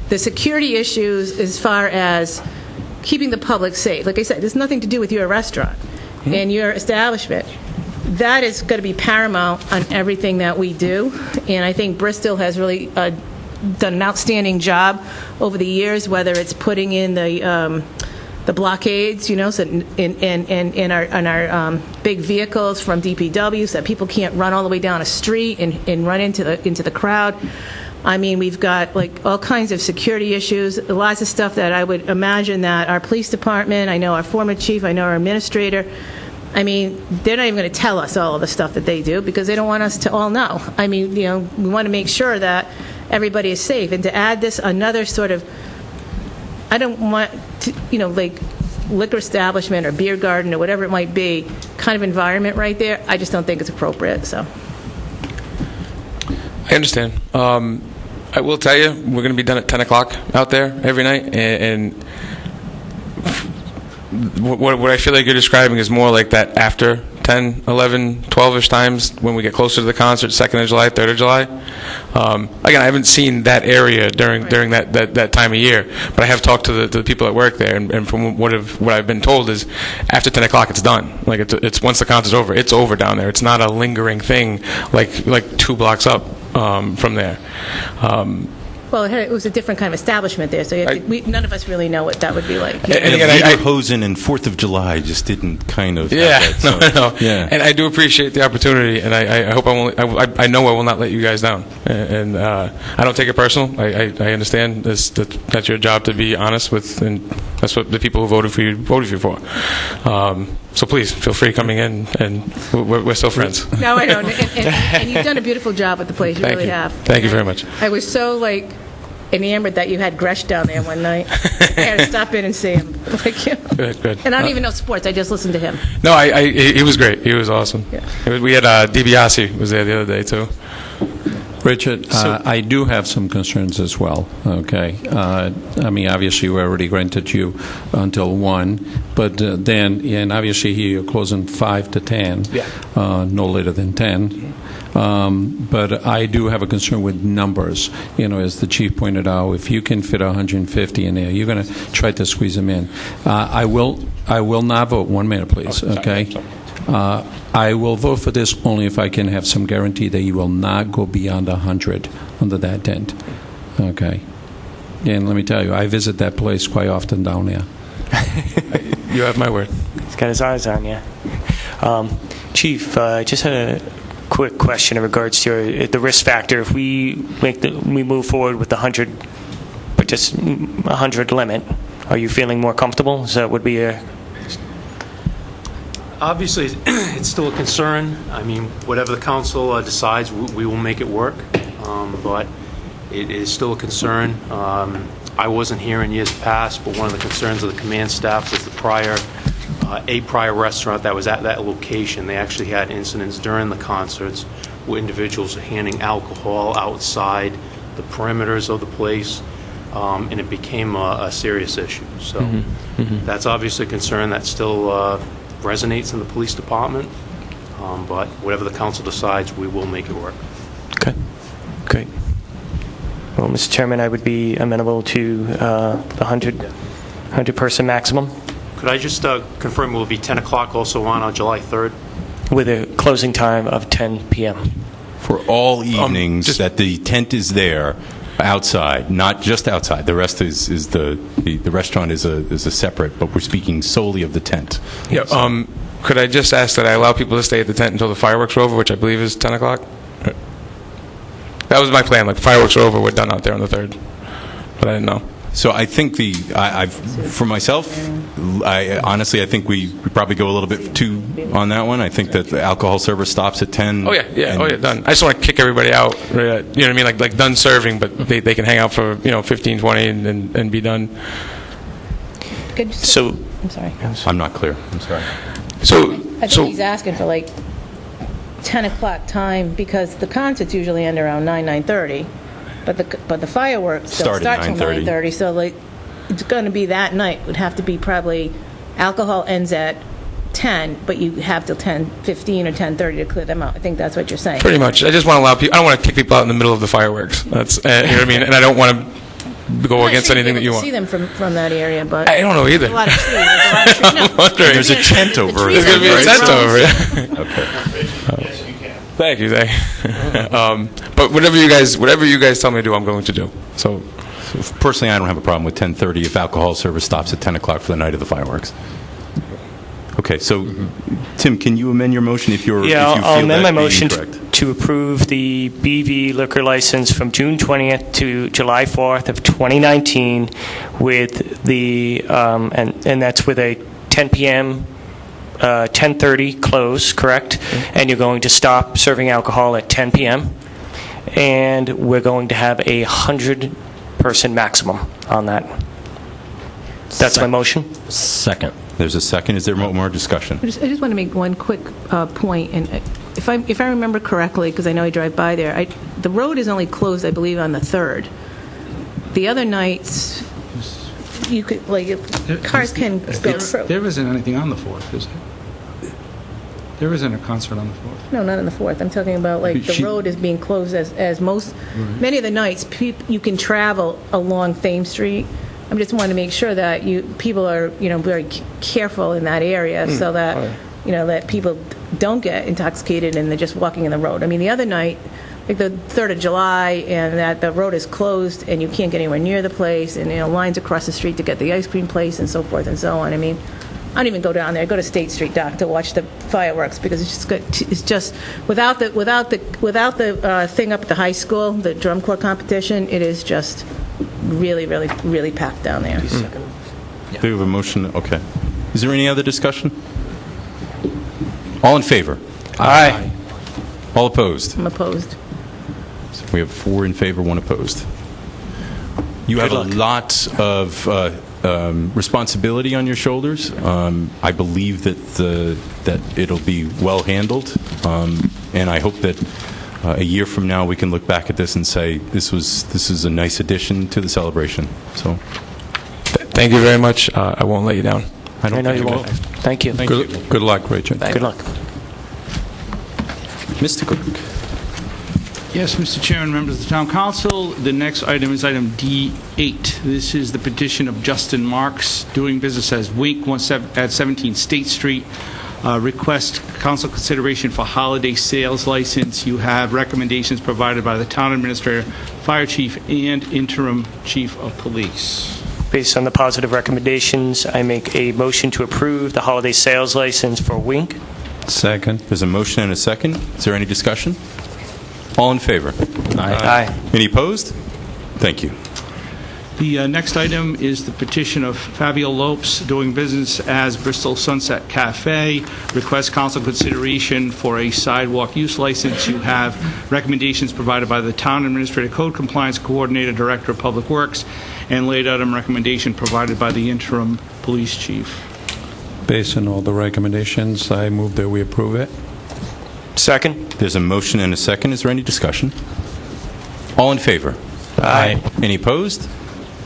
the security issues as far as keeping the public safe. Like I said, there's nothing to do with your restaurant and your establishment. That is going to be paramount on everything that we do. And I think Bristol has really done an outstanding job over the years, whether it's putting in the blockades, so in our big vehicles from DPW, so that people can't run all the way down a street and run into the crowd. I mean, we've got all kinds of security issues, lots of stuff that I would imagine that our police department, I know our former chief, I know our administrator, I mean, they're not even going to tell us all of the stuff that they do because they don't want us to all know. I mean, we want to make sure that everybody is safe. And to add this another sort of, I don't want to, liquor establishment or beer garden or whatever it might be, kind of environment right there, I just don't think it's appropriate, so. I understand. I will tell you, we're going to be done at 10 o'clock out there every night, and what I feel like you're describing is more like that after 10, 11, 12-ish times when we get closer to the concert, 2nd of July, 3rd of July. Again, I haven't seen that area during that time of year, but I have talked to the people that work there, and from what I've been told is after 10 o'clock it's done. Like it's once the concert's over, it's over down there. It's not a lingering thing like 2 blocks up from there. Well, it was a different kind of establishment there, so none of us really know what that would be like. And again, Lederhosen and 4th of July just didn't kind of have that, no. Yeah. And I do appreciate the opportunity, and I hope I know I will not let you guys down. And I don't take it personal. I understand that's your job to be honest with, and that's what the people who voted for you for. So please, feel free coming in, and we're still friends. No, I know. And you've done a beautiful job at the place. You Thank really you. have. Thank you very much. I was so, enamored that you had Gresh down there one night. I had to stop in and see him. Good. And I don't even know sports. I just listened to him. No, he was great. He was awesome. Yeah. We had DiBiase was there the other day, too. Richard, I do have some concerns as well, okay? I mean, obviously, we already granted you until 1, but and obviously here you're closing 5 to 10, no later than 10. But I do have a concern with numbers. As the chief pointed out, if you can fit 150 in there, you're going to try to squeeze them in. I will not vote. 1 minute, please, okay? I will vote for this only if I can have some guarantee that you will not go beyond 100 under that tent. Okay. And let me tell you, I visit that place quite often down there. You have my word. He's got his eyes on you. Chief, just had a quick question in regards to the risk factor. If we move forward with the 100, but just 100 limit, are you feeling more comfortable? So that would be a... Obviously, it's still a concern. I mean, whatever the council decides, we will make it work. But it is still a concern. I wasn't here in years past, but one of the concerns of the command staff was a prior restaurant that was at that location. They actually had incidents during the concerts where individuals were handing alcohol outside the perimeters of the place, and it became a serious issue. So that's obviously a concern that still resonates in the police department, but whatever the council decides, we will make it work. Okay, great. Well, Mr. Chairman, I would be amenable to the 100-person maximum. Could I just confirm it will be 10 o'clock also on July 3rd? With a closing time of 10 p.m. For all evenings that the tent is there outside, not just outside. The rest is the restaurant is a separate, but we're speaking solely of the tent. Yeah. Could I just ask that I allow people to stay at the tent until the fireworks are over, which I believe is 10 o'clock? That was my plan. Like, fireworks are over, we're done out there on the 3rd. But I didn't know. So I think for myself, honestly, I think we probably go a little bit too on that one. I think that the alcohol service stops at 10. Oh yeah, done. I just want to kick everybody out. You know what I mean? Like done serving, but they can hang out for 15, 20, and be done. So I'm sorry. I'm not clear. I'm sorry. I think he's asking for 10 o'clock time because the concerts usually end around 9:30. But the fireworks don't start till 9:30, so it's going to be that night. Would have to be probably alcohol ends at 10, but you have till 10:15 or 10:30 to clear them out. I think that's what you're saying. Pretty much. I just want to allow people. I don't want to kick people out in the middle of the fireworks. That's you know what I mean. And I don't want to go against anything that you want. See them from that area, but I don't know either. There's a lot of trees. There's a tent over. There's going to be a tent over. Yeah. Okay. Thank you. But whatever you guys tell me to do, I'm going to do. So personally, I don't have a problem with 10:30 if alcohol service stops at 10 o'clock for the night of the fireworks. Okay, so Tim, can you amend your motion if you feel I'll amend my motion incorrect? to approve the BV liquor license from June 20th to July 4th of 2019 with the and that's with a 10 p.m. 10:30 close, correct? And you're going to stop serving alcohol at 10 p.m. And we're going to have a 100-person maximum on that. That's my motion. Second. There's a second. Is there more discussion? I just want to make one quick point, and if I remember correctly, because I know I drive by there, the road is only closed, I believe, on the 3rd. The other nights, you could cars can go through. There isn't anything on the 4th, is there? There isn't a concert on the 4th. No, not on the 4th. I'm talking about, like, the road is being closed as most, many of the nights, you can travel along Thames Street. I just want to make sure that people are, very careful in that area so that, that people don't get intoxicated and they're just walking in the road. I mean, the other night, like the 3rd of July, and that the road is closed and you can't get anywhere near the place, and, lines across the street to get the ice cream place and so forth and so on. I mean, I don't even go down there. I go to State Street, Doc, to watch the fireworks because it's just without the thing up at the high school, the drum corps competition, it is just really, really, really packed down there. Do we have a motion? Okay. Is there any other discussion? All in favor? Aye. All opposed? I'm opposed. So we have 4 in favor, 1 opposed. You have a lot of responsibility on your shoulders. I believe that it'll be well handled, and I hope that a year from now we can look back at this and say this is a nice addition to the celebration. So, Thank you very much. I won't let you down. I don't know think you you won't. will. Thank you. Good luck, Richard. Good luck. Mr. Cook. Yes, Mr. Chairman, members of the Town Council, the next item is item D8. This is the petition of Justin Marks, doing business as Wink at 17 State Street. Request council consideration for holiday sales license. You have recommendations provided by the Town Administrator, Fire Chief, and Interim Chief of Police. Based on the positive recommendations, I make a motion to approve the holiday sales license for Wink. Second. There's a motion and a second. Is there any discussion? All in favor? Aye. Any opposed? Thank you. The next item is the petition of Fabio Lopes, doing business as Bristol Sunset Cafe. Request council consideration for a sidewalk use license. You have recommendations provided by the Town Administrator, Code Compliance Coordinator, Director of Public Works, and late item recommendation provided by the Interim Police Chief. Based on all the recommendations, I move that we approve it. Second. There's a motion and a second. Is there any discussion? All in favor? Aye. Any opposed?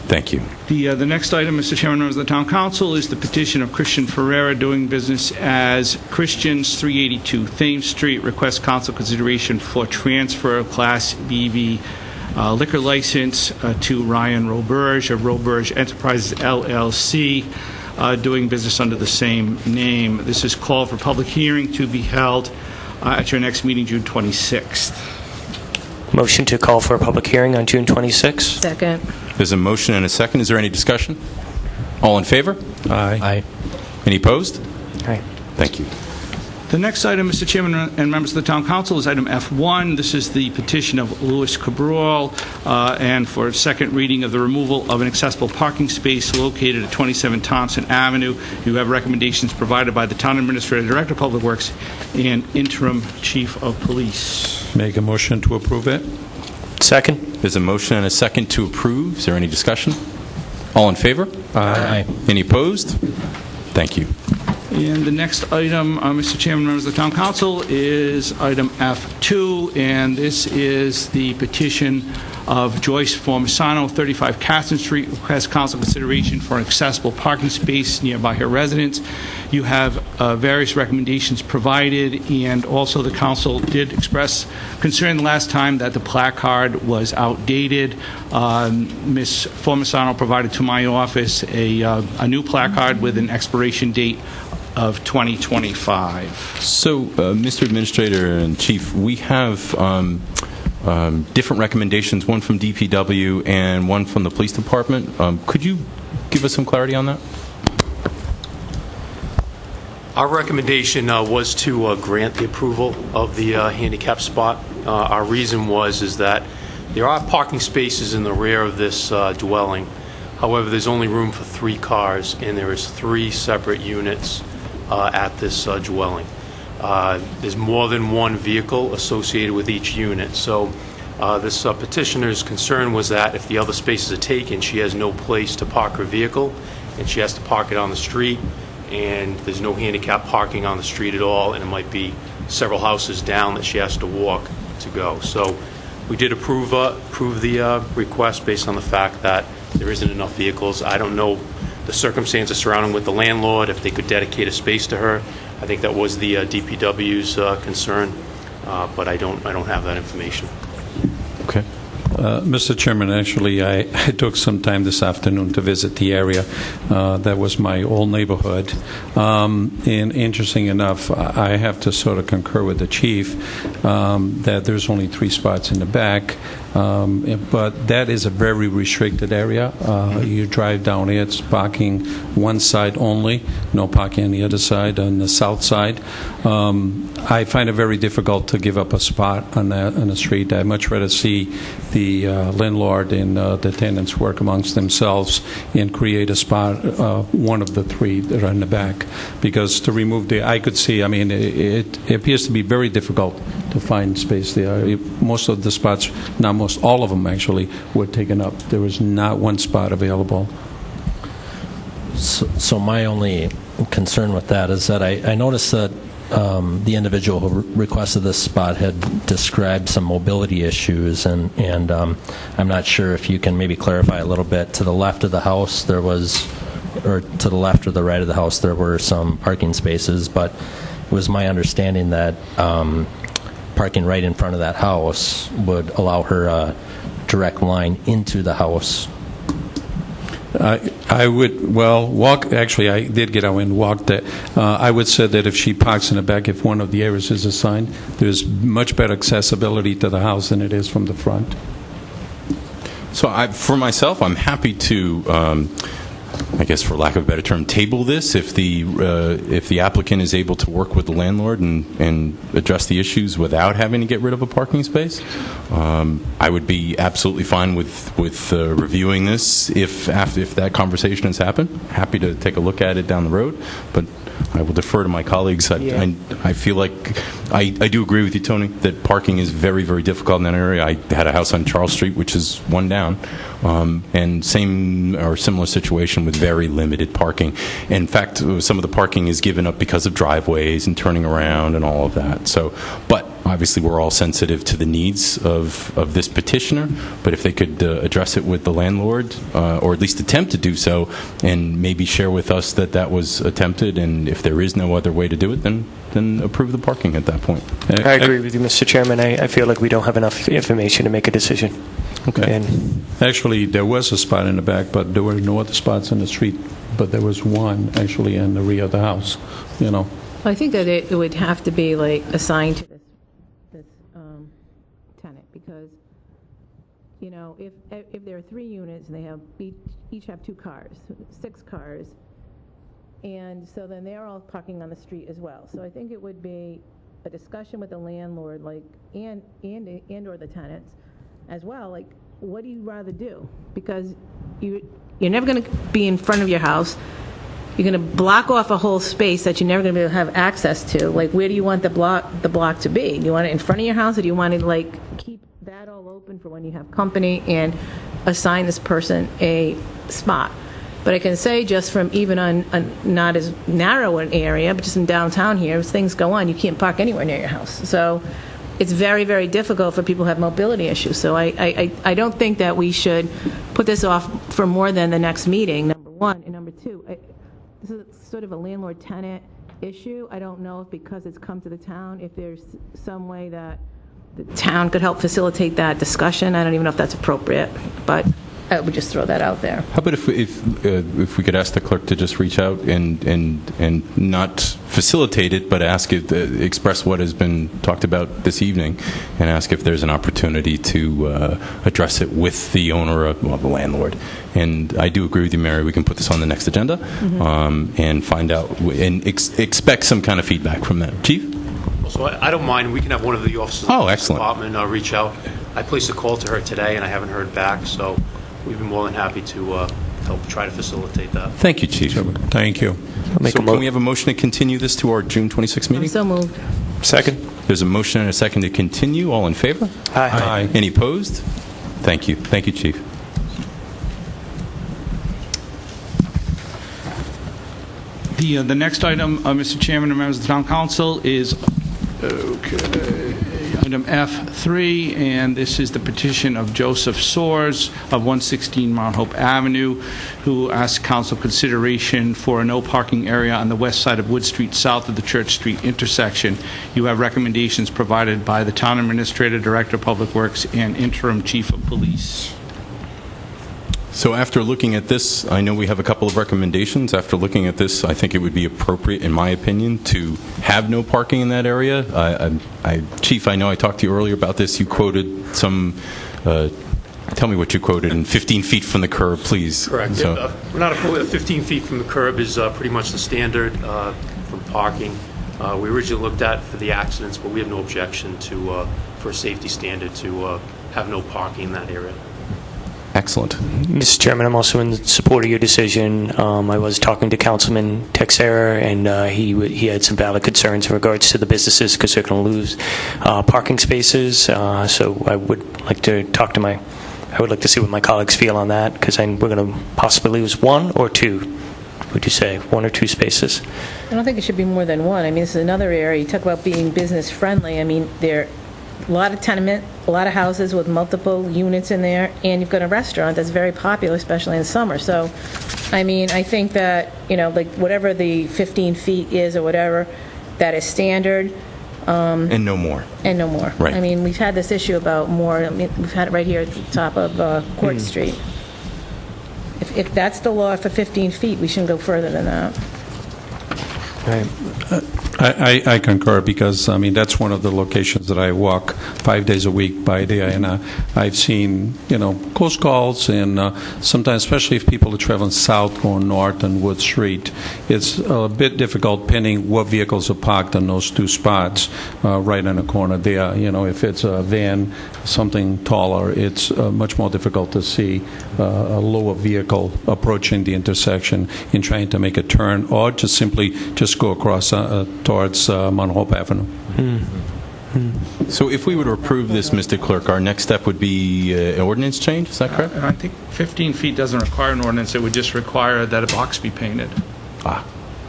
Thank you. The next item, Mr. Chairman, members of the Town Council, is the petition of Christian Ferreira, doing business as Christians, 382 Thames Street. Request council consideration for transfer of Class BV liquor license to Ryan Roberge of Roberge Enterprises, LLC, doing business under the same name. This is called for public hearing to be held at your next meeting, June 26th. Motion to call for a public hearing on June 26th. Second. There's a motion and a second. Is there any discussion? All in favor? Aye. Any opposed? Aye. Thank you. The next item, Mr. Chairman and members of the Town Council, is item F1. This is the petition of Louis Cabral, and for second reading of the removal of an accessible parking space located at 27 Thompson Avenue. You have recommendations provided by the Town Administrator, Director of Public Works, and Interim Chief of Police. Make a motion to approve it. Second. There's a motion and a second to approve. Is there any discussion? All in favor? Aye. Any opposed? Thank you. And the next item, Mr. Chairman, members of the Town Council, is item F2, and this is the petition of Joyce Formisano, 35 Catherine Street, requests council consideration for an accessible parking space nearby her residence. You have various recommendations provided, and also the council did express concern the last time that the placard was outdated. Ms. Formisano provided to my office a new placard with an expiration date of 2025. So, Mr. Administrator and Chief, we have different recommendations, one from DPW and one from the Police Department. Could you give us some clarity on that? Our recommendation was to grant the approval of the handicap spot. Our reason is that there are parking spaces in the rear of this dwelling. However, there's only room for 3 cars, and there is 3 separate units at this dwelling. There's more than one vehicle associated with each unit. So this petitioner's concern was that if the other spaces are taken, she has no place to park her vehicle, and she has to park it on the street, and there's no handicap parking on the street at all, and it might be several houses down that she has to walk to go. So we did approve the request based on the fact that there isn't enough vehicles. I don't know the circumstances surrounding with the landlord, if they could dedicate a space to her. I think that was the DPW's concern, but I don't have that information. Okay. Mr. Chairman, actually, I took some time this afternoon to visit the area. That was my old neighborhood. And interesting enough, I have to sort of concur with the chief that there's only 3 spots in the back. But that is a very restricted area. You drive down it, it's parking one side only, no parking on the other side, on the south side. I find it very difficult to give up a spot on the street. I'd much rather see the landlord and the tenants work amongst themselves and create a spot, one of the 3 that are in the back. Because to remove I could see, I mean, it appears to be very difficult to find space there. Most of the spots, all of them actually, were taken up. There was not one spot available. So my only concern with that is that I noticed that the individual who requested this spot had described some mobility issues, and I'm not sure if you can maybe clarify a little bit. To the left of the house, there was, or to the left or the right of the house, there were some parking spaces, but it was my understanding that parking right in front of that house would allow her a direct line into the house. I would, walk, actually, I did get out and walk that. I would say that if she parks in the back, if one of the areas is assigned, there's much better accessibility to the house than it is from the front. So for myself, I'm happy to, I guess for lack of a better term, table this if the applicant is able to work with the landlord and address the issues without having to get rid of a parking space. I would be absolutely fine with reviewing this if that conversation has happened. Happy to take a look at it down the road, but I will defer to my colleagues. I feel like I do agree with you, Tony, that parking is very, very difficult in that area. I had a house on Charles Street, which is one down, and same or similar situation with very limited parking. In fact, some of the parking is given up because of driveways and turning around and all of that. So, but obviously we're all sensitive to the needs of this petitioner, but if they could address it with the landlord, or at least attempt to do so, and maybe share with us that was attempted, and if there is no other way to do it, then approve the parking at that point. I agree with you, Mr. Chairman. I feel like we don't have enough information to make a decision. Okay. And actually, there was a spot in the back, but there were no other spots in the street. But there was one actually in the rear of the house. Well, I think that it would have to be like assigned to this tenant, because if there are 3 units and they have each have 2 cars, 6 cars, and so then they're all parking on the street as well. So I think it would be a discussion with the landlord, and or the tenants as well. Like, what do you rather do? Because you're never going to be in front of your house. You're going to block off a whole space that you're never going to be able to have access to. Like, where do you want the block to be? Do you want it in front of your house, or do you want to keep that all open for when you have company and assign this person a spot? But I can say, just from even on not as narrow an area, but just in downtown here, as things go on, you can't park anywhere near your house. So it's very, very difficult for people who have mobility issues. So I don't think that we should put this off for more than the next meeting, number one. And number two, this is sort of a landlord-tenant issue. I don't know if, because it's come to the town, if there's some way that the town could help facilitate that discussion. I don't even know if that's appropriate, but I would just throw that out there. How about if we could ask the clerk to just reach out and not facilitate it, but express what has been talked about this evening, and ask if there's an opportunity to address it with the owner, the landlord. And I do agree with you, Mary. We can put this on the next agenda, and find out and expect some kind of feedback from them. Chief? So I don't mind. We can have one of the officers of the department reach out. I placed a call to her today, and I haven't heard back, so we'd be more than happy to help try to facilitate that. Thank you, Chief. Thank you. So can we have a motion to continue this to our June 26th meeting? So moved. Second. There's a motion and a second to continue. All in favor? Aye. Any opposed? Thank you. Thank you, Chief. The next item, Mr. Chairman and members of the Town Council, is Item F3, and this is the petition of Joseph Soares of 116 Mount Hope Avenue, who asks council consideration for a no parking area on the west side of Wood Street south of the Church Street intersection. You have recommendations provided by the Town Administrator, Director of Public Works, and Interim Chief of Police. So after looking at this, I know we have a couple of recommendations. After looking at this, I think it would be appropriate, in my opinion, to have no parking in that area. Chief, I know I talked to you earlier about this. You quoted some, tell me what you quoted, in 15 feet from the curb, please. Correct. So, We're not 15 feet from the curb is pretty much the standard for parking. We originally looked at for the accidents, but we have no objection to, for a safety standard, to have no parking in that area. excellent. Mr. Chairman, I'm also in support of your decision. I was talking to Councilman Texera, and he had some valid concerns in regards to the businesses because they're going to lose parking spaces. So I would like to see what my colleagues feel on that, because we're going to possibly lose one or two. Would you say 1 or 2 spaces? I don't think it should be more than one. I mean, this is another area. You talk about being business-friendly. I mean, there are a lot of tenement, a lot of houses with multiple units in there, and you've got a restaurant that's very popular, especially in summer. So, I mean, I think that, like whatever the 15 feet is or whatever, that is standard. And no more. And no more. Right. I mean, we've had this issue about more. I mean, we've had it right here at the top of Court Street. If that's the law for 15 feet, we shouldn't go further than that. I concur, because, I mean, that's one of the locations that I walk 5 days a week by there, and I've seen, close calls, and sometimes, especially if people are traveling south going north on Wood Street, it's a bit difficult pinning what vehicles are parked in those 2 spots right in the corner there. If it's a van, something taller, it's much more difficult to see a lower vehicle approaching the intersection and trying to make a turn, or just simply go across towards Mount Hope Avenue. So if we were to approve this, Mr. Clerk, our next step would be an ordinance change, is that correct? I think 15 feet doesn't require an ordinance. It would just require that a box be painted.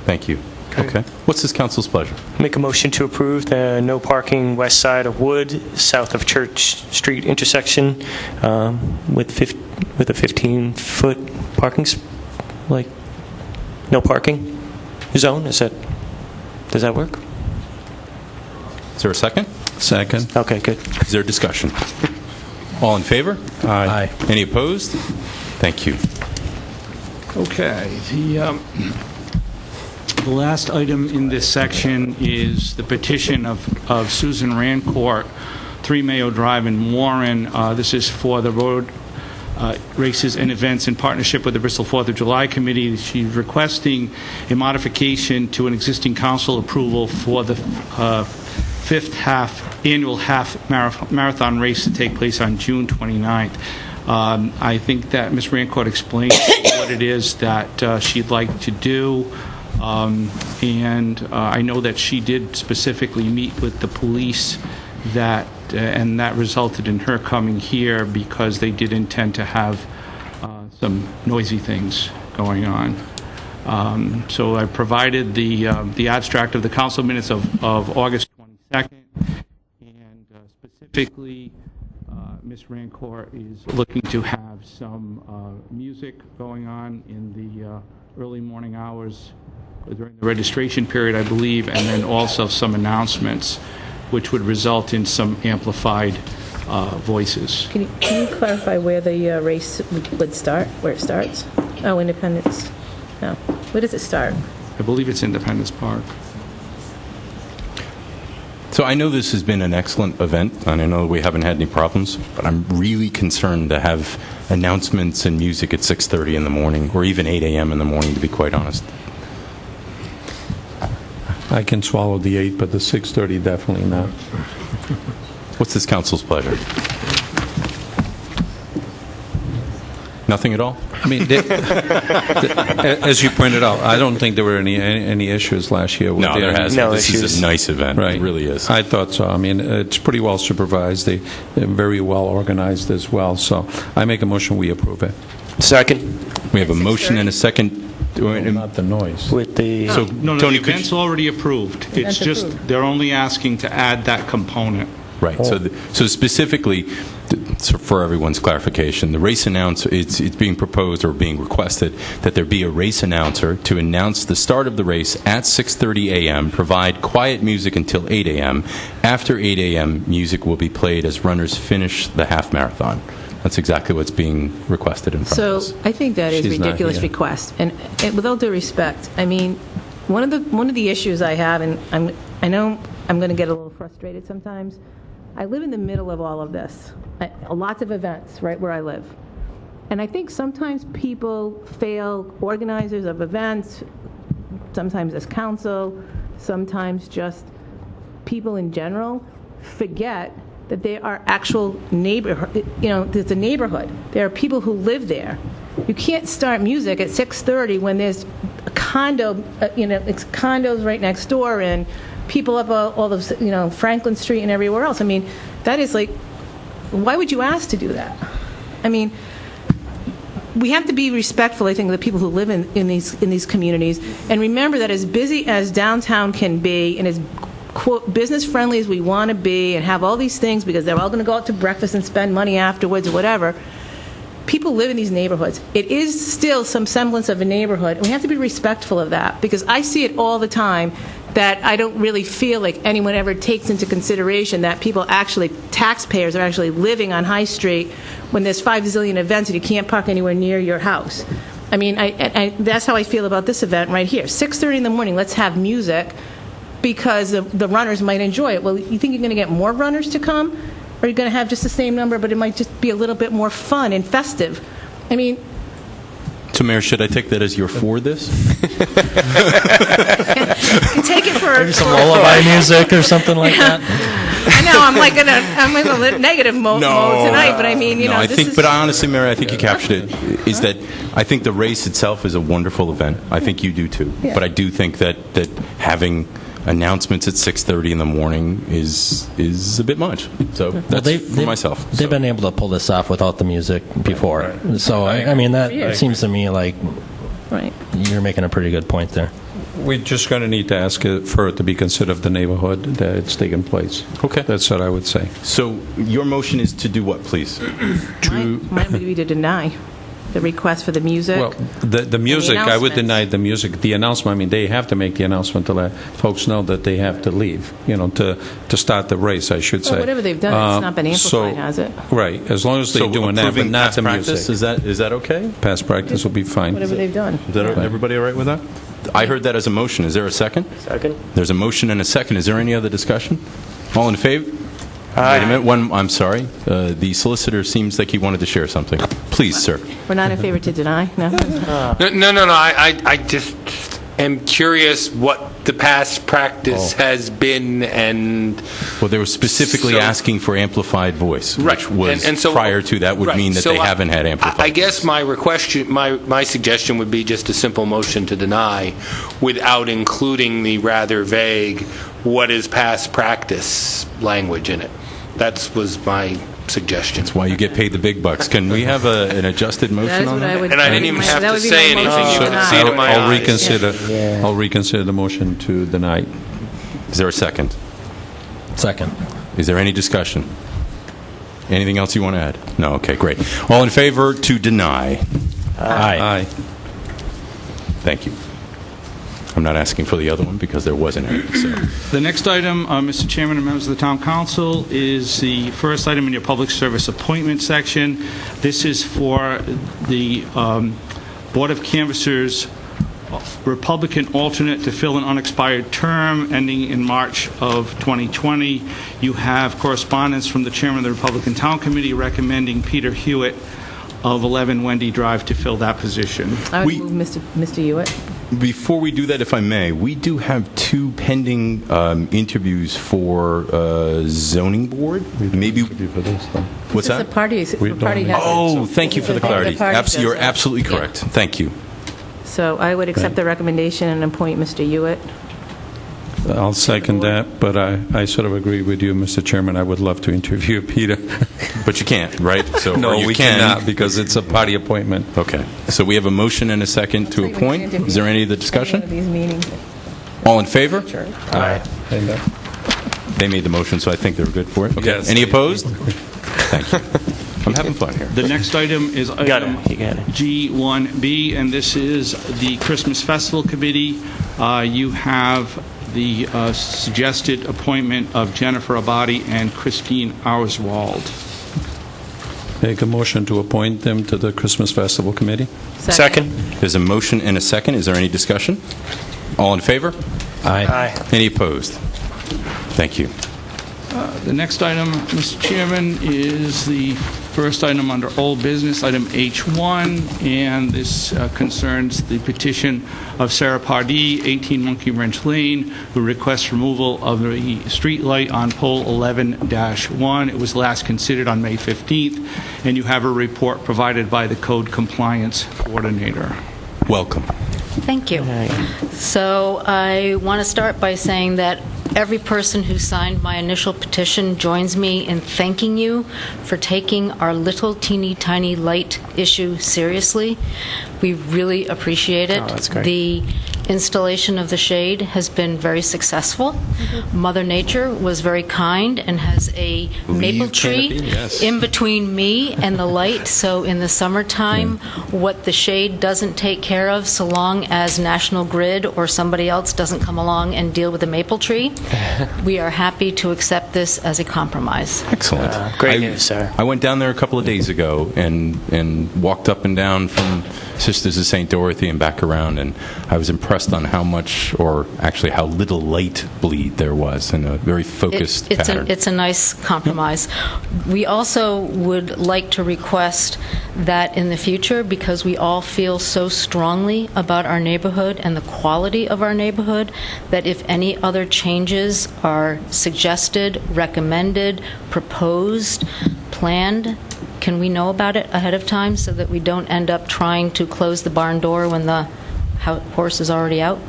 Thank you. Okay. What's this council's pleasure? Make a motion to approve the no parking west side of Wood, south of Church Street intersection, with a 15-foot parking, no parking zone. Does that work? Is there a second? Second. Okay, good. Is there discussion? All in favor? Aye. Any opposed? Thank you. Okay. The last item in this section is the petition of Susan Rancourt, 3 Mayo Drive in Warren. This is for the road races and events in partnership with the Bristol 4th of July Committee. She's requesting a modification to an existing council approval for the 5th annual half marathon race to take place on June 29th. I think that Ms. Rancourt explained what it is that she'd like to do. And I know that she did specifically meet with the police and that resulted in her coming here because they did intend to have some noisy things going on. So I provided the abstract of the council minutes of August 22nd, and specifically Ms. Rancourt is looking to have some music going on in the early morning hours during the registration period, I believe, and then also some announcements, which would result in some amplified voices. Can you clarify where the race would start, where it starts? Oh, Independence. No. Where does it start? I believe it's Independence Park. So I know this has been an excellent event, and I know we haven't had any problems, but I'm really concerned to have announcements and music at 6:30 in the morning, or even 8 a.m. in the morning, to be quite honest. I can swallow the 8, but the 6:30 definitely not. What's this council's pleasure? Nothing at all? I mean, as you pointed out, I don't think there were any issues last year. No, there hasn't. No this issues. is a nice event. Right. It really is. I thought so. I mean, it's pretty well supervised. They're very well organized as well. So I make a motion we approve it. Second. We have a motion and a second. Not the noise. With the... No, Tony, the event's already approved. It's Event's just, approved. they're only asking to add that component. Right. So specifically, so for everyone's clarification, the race announcer, it's being proposed or being requested that there be a race announcer to announce the start of the race at 6:30 a.m., provide quiet music until 8 a.m. After 8 a.m., music will be played as runners finish the half marathon. That's exactly what's being requested in front of us. So I think that is a She's not ridiculous here. request. And with all due respect, I mean, one of the issues I have, and I know I'm going to get a little frustrated sometimes, I live in the middle of all of this. Lots of events right where I live. And I think sometimes people fail, organizers of events, sometimes as council, sometimes just people in general, forget that there are actual neighborhood, there's a neighborhood. There are people who live there. You can't start music at 6:30 when there's a condo, it's condos right next door and people up all those, Franklin Street and everywhere else. I mean, that is like, why would you ask to do that? I mean, we have to be respectful, I think, of the people who live in these communities, and remember that as busy as downtown can be, and as quote business friendly as we want to be, and have all these things because they're all going to go out to breakfast and spend money afterwards or whatever, people live in these neighborhoods. It is still some semblance of a neighborhood, and we have to be respectful of that, because I see it all the time that I don't really feel like anyone ever takes into consideration that people actually, taxpayers, are actually living on High Street when there's 5 zillion events and you can't park anywhere near your house. I mean, that's how I feel about this event right here. 6:30 in the morning, let's have music because the runners might enjoy it. Well, you think you're going to get more runners to come? Or are you going to have just the same number, but it might just be a little bit more fun and festive? I mean... So, Mayor, should I take that as you're for this? Take it for... Maybe some lullaby music or something like that. I know, I'm in a negative mode tonight, but I mean, But honestly, Mayor, I think you captured it, is that I think the race itself is a wonderful event. I think you do too. Yeah. But I do think that having announcements at 6:30 in the morning is a bit much. So that's for myself. They've been able to pull this off without the music before. Right. So, I mean, that seems to me like you're making a pretty good point there. We're just going to need to ask for it to be considered the neighborhood that it's taking place. Okay. That's what I would say. So your motion is to do what, please? Mine would be to deny the request for the music. Well, the music, I would deny the music. The announcement, I mean, they have to make the announcement to let folks know that they have to leave, to start the race, I should say. Well, whatever they've done, it's not been amplified, has it? Right, as long as they're doing that, but not the practice, music. is that okay? Past practice will be fine. Whatever they've done. Is that everybody all right with that? I heard that as a motion. Is there a second? Second. There's a motion and a second. Is there any other discussion? All in favor? Aye. Wait a minute. I'm sorry. The solicitor seems like he wanted to share something. Please, sir. We're not in favor to deny? No? No. I just am curious what the past practice has been, and... Well, they were specifically asking for amplified voice, which was and so, prior to that would mean that they haven't had amplified I guess my suggestion would be just a simple motion to deny without including the rather vague what is past practice language in it. That was my suggestion. That's why you get paid the big bucks. Can we have an adjusted motion on that? And I didn't even have to say anything. You can see it in my eyes. I'll reconsider the motion to deny. Is there a second? Second. Is there any discussion? Anything else you want to add? No? Okay, great. All in favor to deny? Aye. Thank you. I'm not asking for the other one because there wasn't any. So. The next item, Mr. Chairman and members of the Town Council, is the first item in your Public Service Appointment section. This is for the Board of Canvassers Republican alternate to fill an unexpired term ending in March of 2020. You have correspondence from the Chairman of the Republican Town Committee recommending Peter Hewitt of 11 Wendy Drive to fill that position. I would move Mr. Hewitt. Before we do that, if I may, we do have 2 pending interviews for zoning board. Maybe for this, what's that? Party has thank you for the clarity. You're absolutely correct. Thank you. So I would accept the recommendation and appoint Mr. Hewitt. I'll second that, but I sort of agree with you, Mr. Chairman. I would love to interview Peter. But you can't, right? So, no, you we cannot because it's a party appointment. Okay. So we have a motion and a second to appoint. Is there any other discussion? All in favor? Sure. Aye. They made the motion, so I think they're good for it. Okay. Yes. Any opposed? Thank you. I'm having fun here. The next item is You got item it. You got it. G1B, and this is the Christmas Festival Committee. You have the suggested appointment of Jennifer Abadi and Christine Auerswald. Make a motion to appoint them to the Christmas Festival Committee. Second. There's a motion and a second. Is there any discussion? All in favor? Aye. Any opposed? Thank you. The next item, Mr. Chairman, is the first item under old business, item H1, and this concerns the petition of Sarah Pardee, 18 Monkey Wrench Lane, who requests removal of the street light on pole 11-1. It was last considered on May 15th, and you have a report provided by the Code Compliance Coordinator. Welcome. Thank you. So I want to start by saying that every person who signed my initial petition joins me in thanking you for taking our little teeny tiny light issue seriously. We really appreciate it. Oh, that's great. The installation of the shade has been very successful. Mother Nature was very kind and has a maple tree canopy, yes. in between me and the light, so in the summertime, what the shade doesn't take care of, so long as National Grid or somebody else doesn't come along and deal with the maple tree, we are happy to accept this as a compromise. Excellent. Great news, sir. I went down there a couple of days ago and walked up and down from Sisters of St. Dorothy and back around, and I was impressed on how much, or actually how little light bleed there was in a very focused pattern. It's a nice compromise. We also would like to request that in the future, because we all feel so strongly about our neighborhood and the quality of our neighborhood, that if any other changes are suggested, recommended, proposed, planned, can we know about it ahead of time so that we don't end up trying to close the barn door when the horse is already out?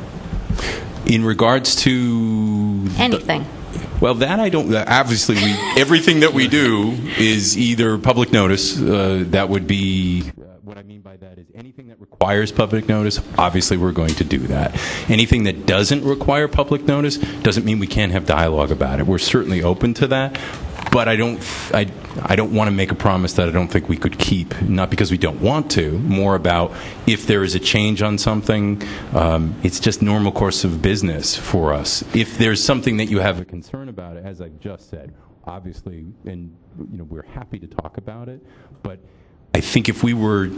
In regards to Anything. Well, that I don't. Obviously, everything that we do is either public notice. That would be what I mean by that is anything that requires public notice. Obviously, we're going to do that. Anything that doesn't require public notice doesn't mean we can't have dialogue about it. We're certainly open to that. But I don't want to make a promise that I don't think we could keep, not because we don't want to, more about if there is a change on something, it's just normal course of business for us. If there's something that you have a concern about, as I've just said, obviously, and we're happy to talk about it, but I think if we were,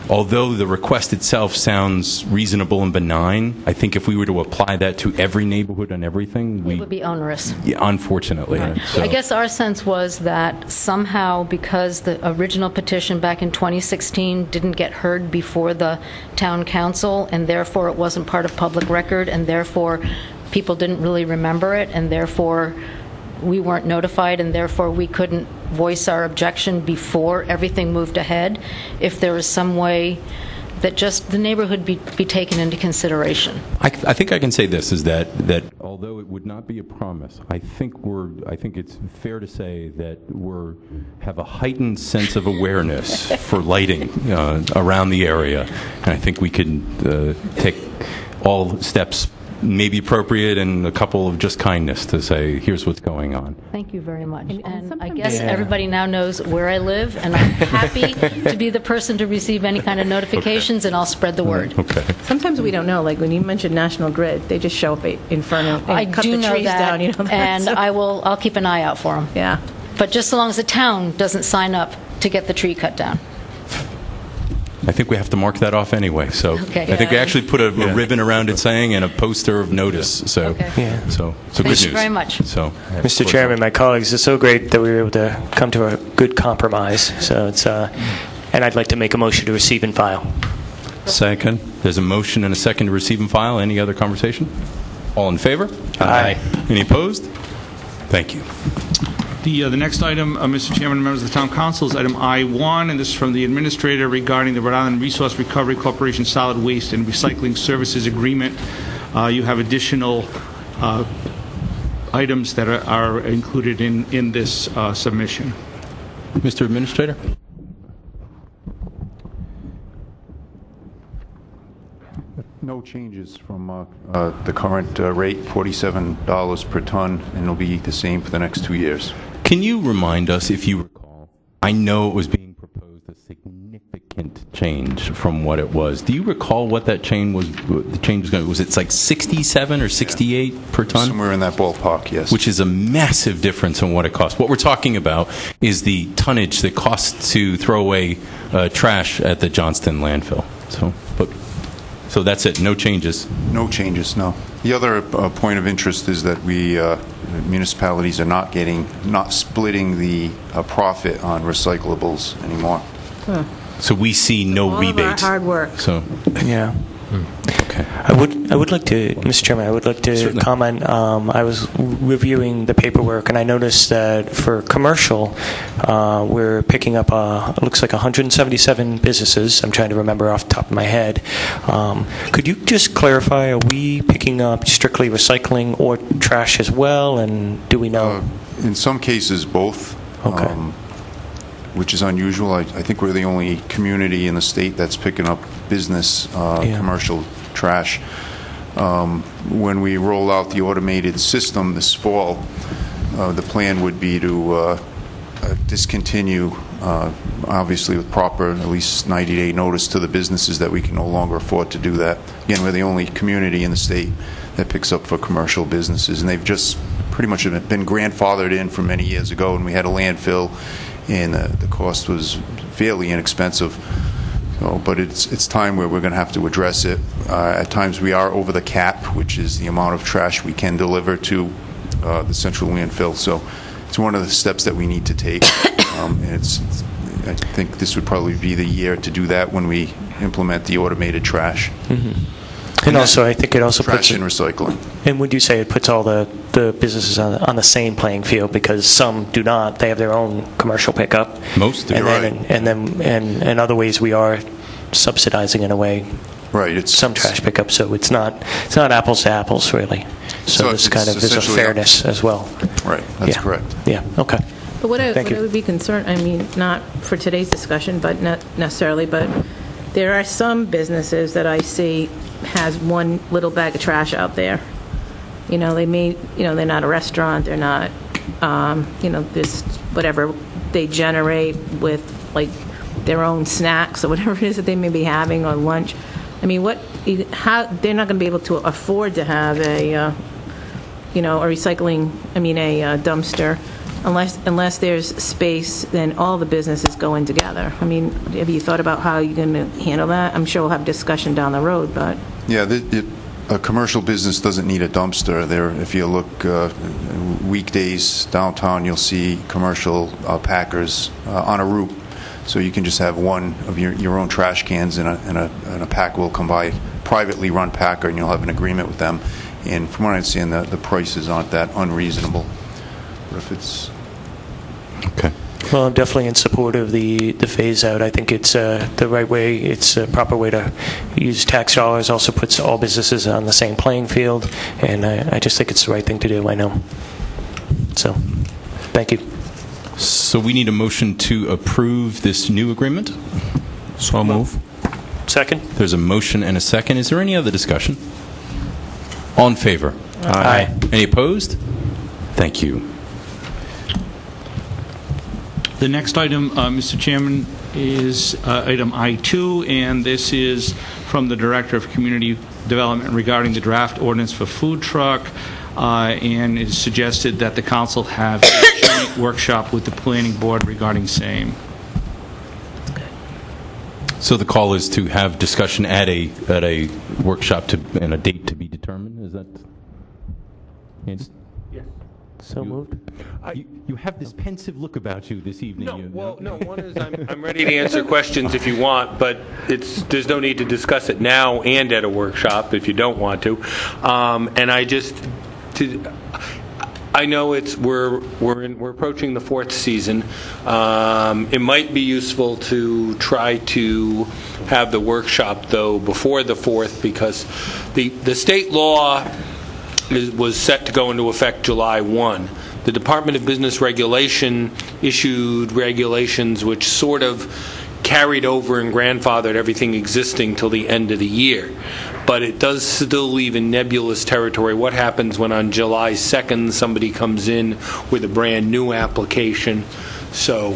although the request itself sounds reasonable and benign, I think if we were to apply that to every neighborhood and everything, It would be onerous. Yeah, unfortunately. Right. So. I guess our sense was that somehow, because the original petition back in 2016 didn't get heard before the town council, and therefore it wasn't part of public record, and therefore people didn't really remember it, and therefore we weren't notified, and therefore we couldn't voice our objection before everything moved ahead, if there was some way that just the neighborhood be taken into consideration. I think I can say this, is that although it would not be a promise, I think it's fair to say that have a heightened sense of awareness for lighting around the area, and I think we can take all steps maybe appropriate and a couple of just kindness to say, here's what's going on. Thank you very much. And I guess everybody now knows where I live, and I'm happy to be the person to receive any kind of notifications, and I'll spread the word. Okay. Sometimes we don't know, like when you mentioned National Grid, they just show up in front of, I and cut do the know trees that, down, and I'll keep an eye out for them. Yeah. But just so long as the town doesn't sign up to get the tree cut down. I think we have to mark that off anyway. So Okay. I think we actually put a ribbon around it saying and a poster of notice. So Okay. so good Thank news. you very much. So Mr. Chairman, my colleagues, it's so great that we were able to come to a good compromise. So it's, and I'd like to make a motion to receive and file. Second. There's a motion and a second to receive and file. Any other conversation? All in favor? Aye. Any opposed? Thank you. The next item, Mr. Chairman and members of the Town Council, is item I-1, and this is from the Administrator regarding the Rhode Island Resource Recovery Corporation Solid Waste and Recycling Services Agreement. You have additional items that are included in this submission. Mr. Administrator? No changes from the current rate, $47 per ton, and it'll be the same for the next 2 years. Can you remind us, if you recall, I know it was being proposed a significant change from what it was. Do you recall what that change was? The change was going. Was it like 67 or 68 per ton? Somewhere in that ballpark, yes. Which is a massive difference in what it costs. What we're talking about is the tonnage that costs to throw away trash at the Johnston landfill. So that's it. No changes. No changes. No. The other point of interest is that municipalities are not splitting the profit on recyclables anymore. Huh. So we see no All rebate. of our hard work. So Yeah. okay. I would like to, Mr. Chairman, I would like to Certainly. comment. I was reviewing the paperwork, and I noticed that for commercial, we're picking up, it looks like 177 businesses. I'm trying to remember off the top of my head. Could you just clarify, are we picking up strictly recycling or trash as well, and do we know? In some cases, both. Okay. Which is unusual. I think we're the only community in the state that's picking up business commercial trash. When we roll out the automated system this fall, the plan would be to discontinue, obviously with proper at least 90-day notice to the businesses that we can no longer afford to do that. Again, we're the only community in the state that picks up for commercial businesses, and they've just pretty much been grandfathered in from many years ago, and we had a landfill, and the cost was fairly inexpensive. But it's time where we're going to have to address it. At times we are over the cap, which is the amount of trash we can deliver to the central landfill. So it's one of the steps that we need to take. And I think this would probably be the year to do that when we implement the automated trash. Mm-hmm. And also, I think it also trash puts and recycling. And would you say it puts all the businesses on the same playing field, because some do not? They have their own commercial pickup. Most do. And Right. in other ways, we are subsidizing in a way. Right. It's Some trash pickup, so it's not apples to apples really. So this it's kind of is a essentially fairness as well. Right. That's Yeah. correct. Yeah. Okay. But what I Thank you. would be concerned, I mean, not for today's discussion, but not necessarily, but there are some businesses that I see has one little bag of trash out there. They're not a restaurant, they're not, this, whatever they generate with, like, their own snacks or whatever it is that they may be having on lunch. I mean, they're not going to be able to afford to have a dumpster unless there's space, then all the businesses go in together. I mean, have you thought about how you're going to handle that? I'm sure we'll have discussion down the road, but... Yeah, a commercial business doesn't need a dumpster. If you look weekdays downtown, you'll see commercial packers on a route. So you can just have one of your own trash cans, and a packer will come by, privately run packer, and you'll have an agreement with them. And from what I understand, the prices aren't that unreasonable. But if it's... Okay. Well, I'm definitely in support of the phase out. I think it's the right way. It's a proper way to use tax dollars. Also puts all businesses on the same playing field, and I just think it's the right thing to do. I know. So, thank you. So we need a motion to approve this new agreement. So move. Second. There's a motion and a second. Is there any other discussion? All in favor? Aye. Any opposed? Thank you. The next item, Mr. Chairman, is item I2, and this is from the Director of Community Development regarding the draft ordinance for food truck, and it is suggested that the council have a joint workshop with the planning board regarding same. So the call is to have discussion at a workshop and a date to be determined. Is that? Yes. So moved. You have this pensive look about you this evening. One is I'm ready to answer questions if you want, but there's no need to discuss it now and at a workshop if you don't want to. And I know we're approaching the fourth season. It might be useful to try to have the workshop though before the fourth, because the state law was set to go into effect July 1. The Department of Business Regulation issued regulations which sort of carried over and grandfathered everything existing till the end of the year. But it does still leave in nebulous territory. What happens when on July 2nd somebody comes in with a brand-new application? So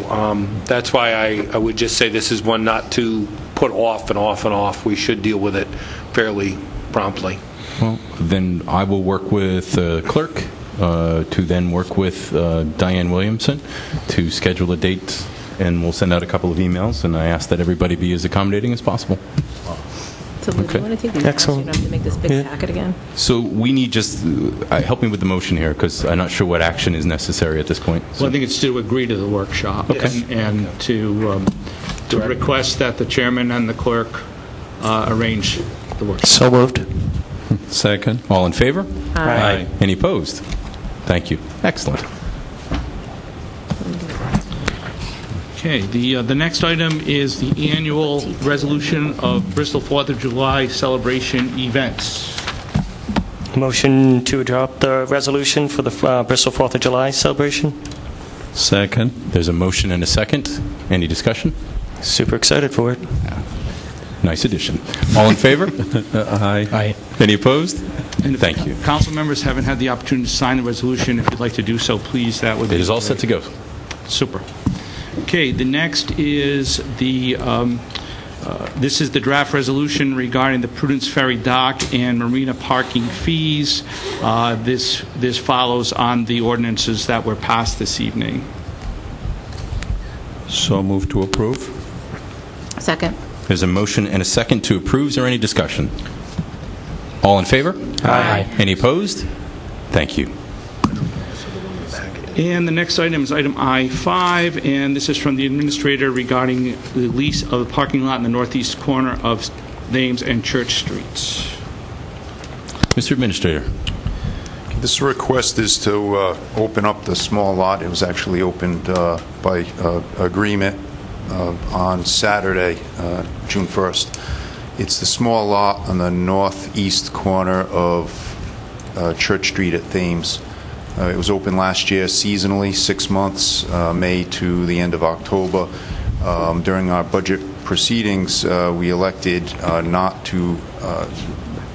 that's why I would just say this is one not to put off and off and off. We should deal with it fairly promptly. Well, then I will work with clerk to then work with Diane Williamson to schedule a date, and we'll send out a couple of emails, and I ask that everybody be as accommodating as possible. So Lou, do you want to take these notes? You don't have to make this big packet again. So we need just, help me with the motion here, because I'm not sure what action is necessary at this point. Well, I think it's to agree to the workshop. Okay. And to request that the chairman and the clerk arrange the workshop. So moved. Second. All in favor? Aye. Any opposed? Thank you. Excellent. Okay, the next item is the annual resolution of Bristol 4th of July celebration events. Motion to adopt the resolution for the Bristol 4th of July celebration. Second. There's a motion and a second. Any discussion? Super excited for it. Nice addition. All in favor? Aye. Aye. Any opposed? And if Thank you. council members haven't had the opportunity to sign the resolution, if you'd like to do so, please, that would be It is all set to go. super. Okay, the next is this is the draft resolution regarding the Prudence Ferry Dock and marina parking fees. This follows on the ordinances that were passed this evening. So move to approve. Second. There's a motion and a second to approve. Is there any discussion? All in favor? Aye. Any opposed? Thank you. And the next item is item I-5, and this is from the administrator regarding the lease of the parking lot in the northeast corner of Thames and Church Streets. Mr. Administrator. This request is to open up the small lot. It was actually opened by agreement on Saturday, June 1st. It's the small lot on the northeast corner of Church Street at Thames. It was open last year seasonally, 6 months, May to the end of October. During our budget proceedings, we elected not to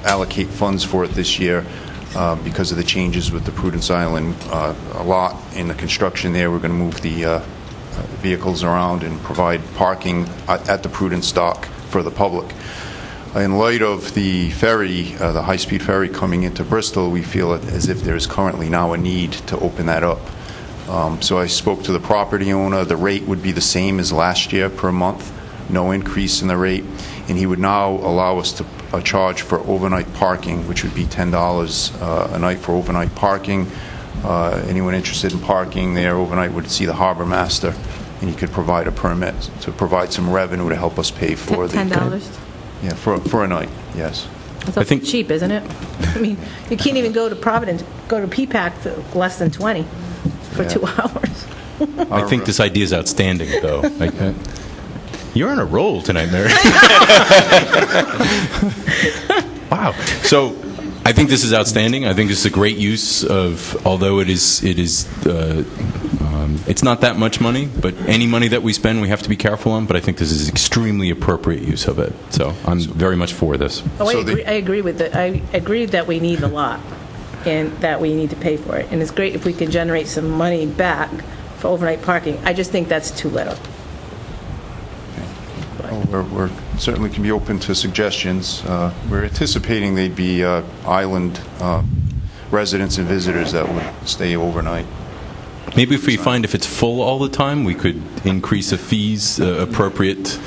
allocate funds for it this year because of the changes with the Prudence Island lot in the construction there. We're going to move the vehicles around and provide parking at the Prudence dock for the public. In light of the ferry, the high-speed ferry coming into Bristol, we feel as if there is currently now a need to open that up. So I spoke to the property owner. The rate would be the same as last year per month, no increase in the rate, and he would now allow us to charge for overnight parking, which would be $10 a night for overnight parking. Anyone interested in parking there overnight would see the harbor master, and he could provide a permit to provide some revenue to help us pay for the $10? Yeah, for a night, yes. That's cheap, isn't it? I mean, you can't even go to Providence, go to PPAC for less than 20 for 2 hours. I think this idea is outstanding, though. You're on a roll tonight, Mary. Wow. So I think this is outstanding. I think this is a great use of, although it's not that much money, but any money that we spend, we have to be careful on. But I think this is extremely appropriate use of it. So I'm very much for this. Oh, I agree with it. I agree that we need the lot and that we need to pay for it. And it's great if we can generate some money back for overnight parking. I just think that's too little. Well, we're certainly can be open to suggestions. We're anticipating they'd be island residents and visitors that would stay overnight. Maybe if we find if it's full all the time, we could increase the fees appropriate.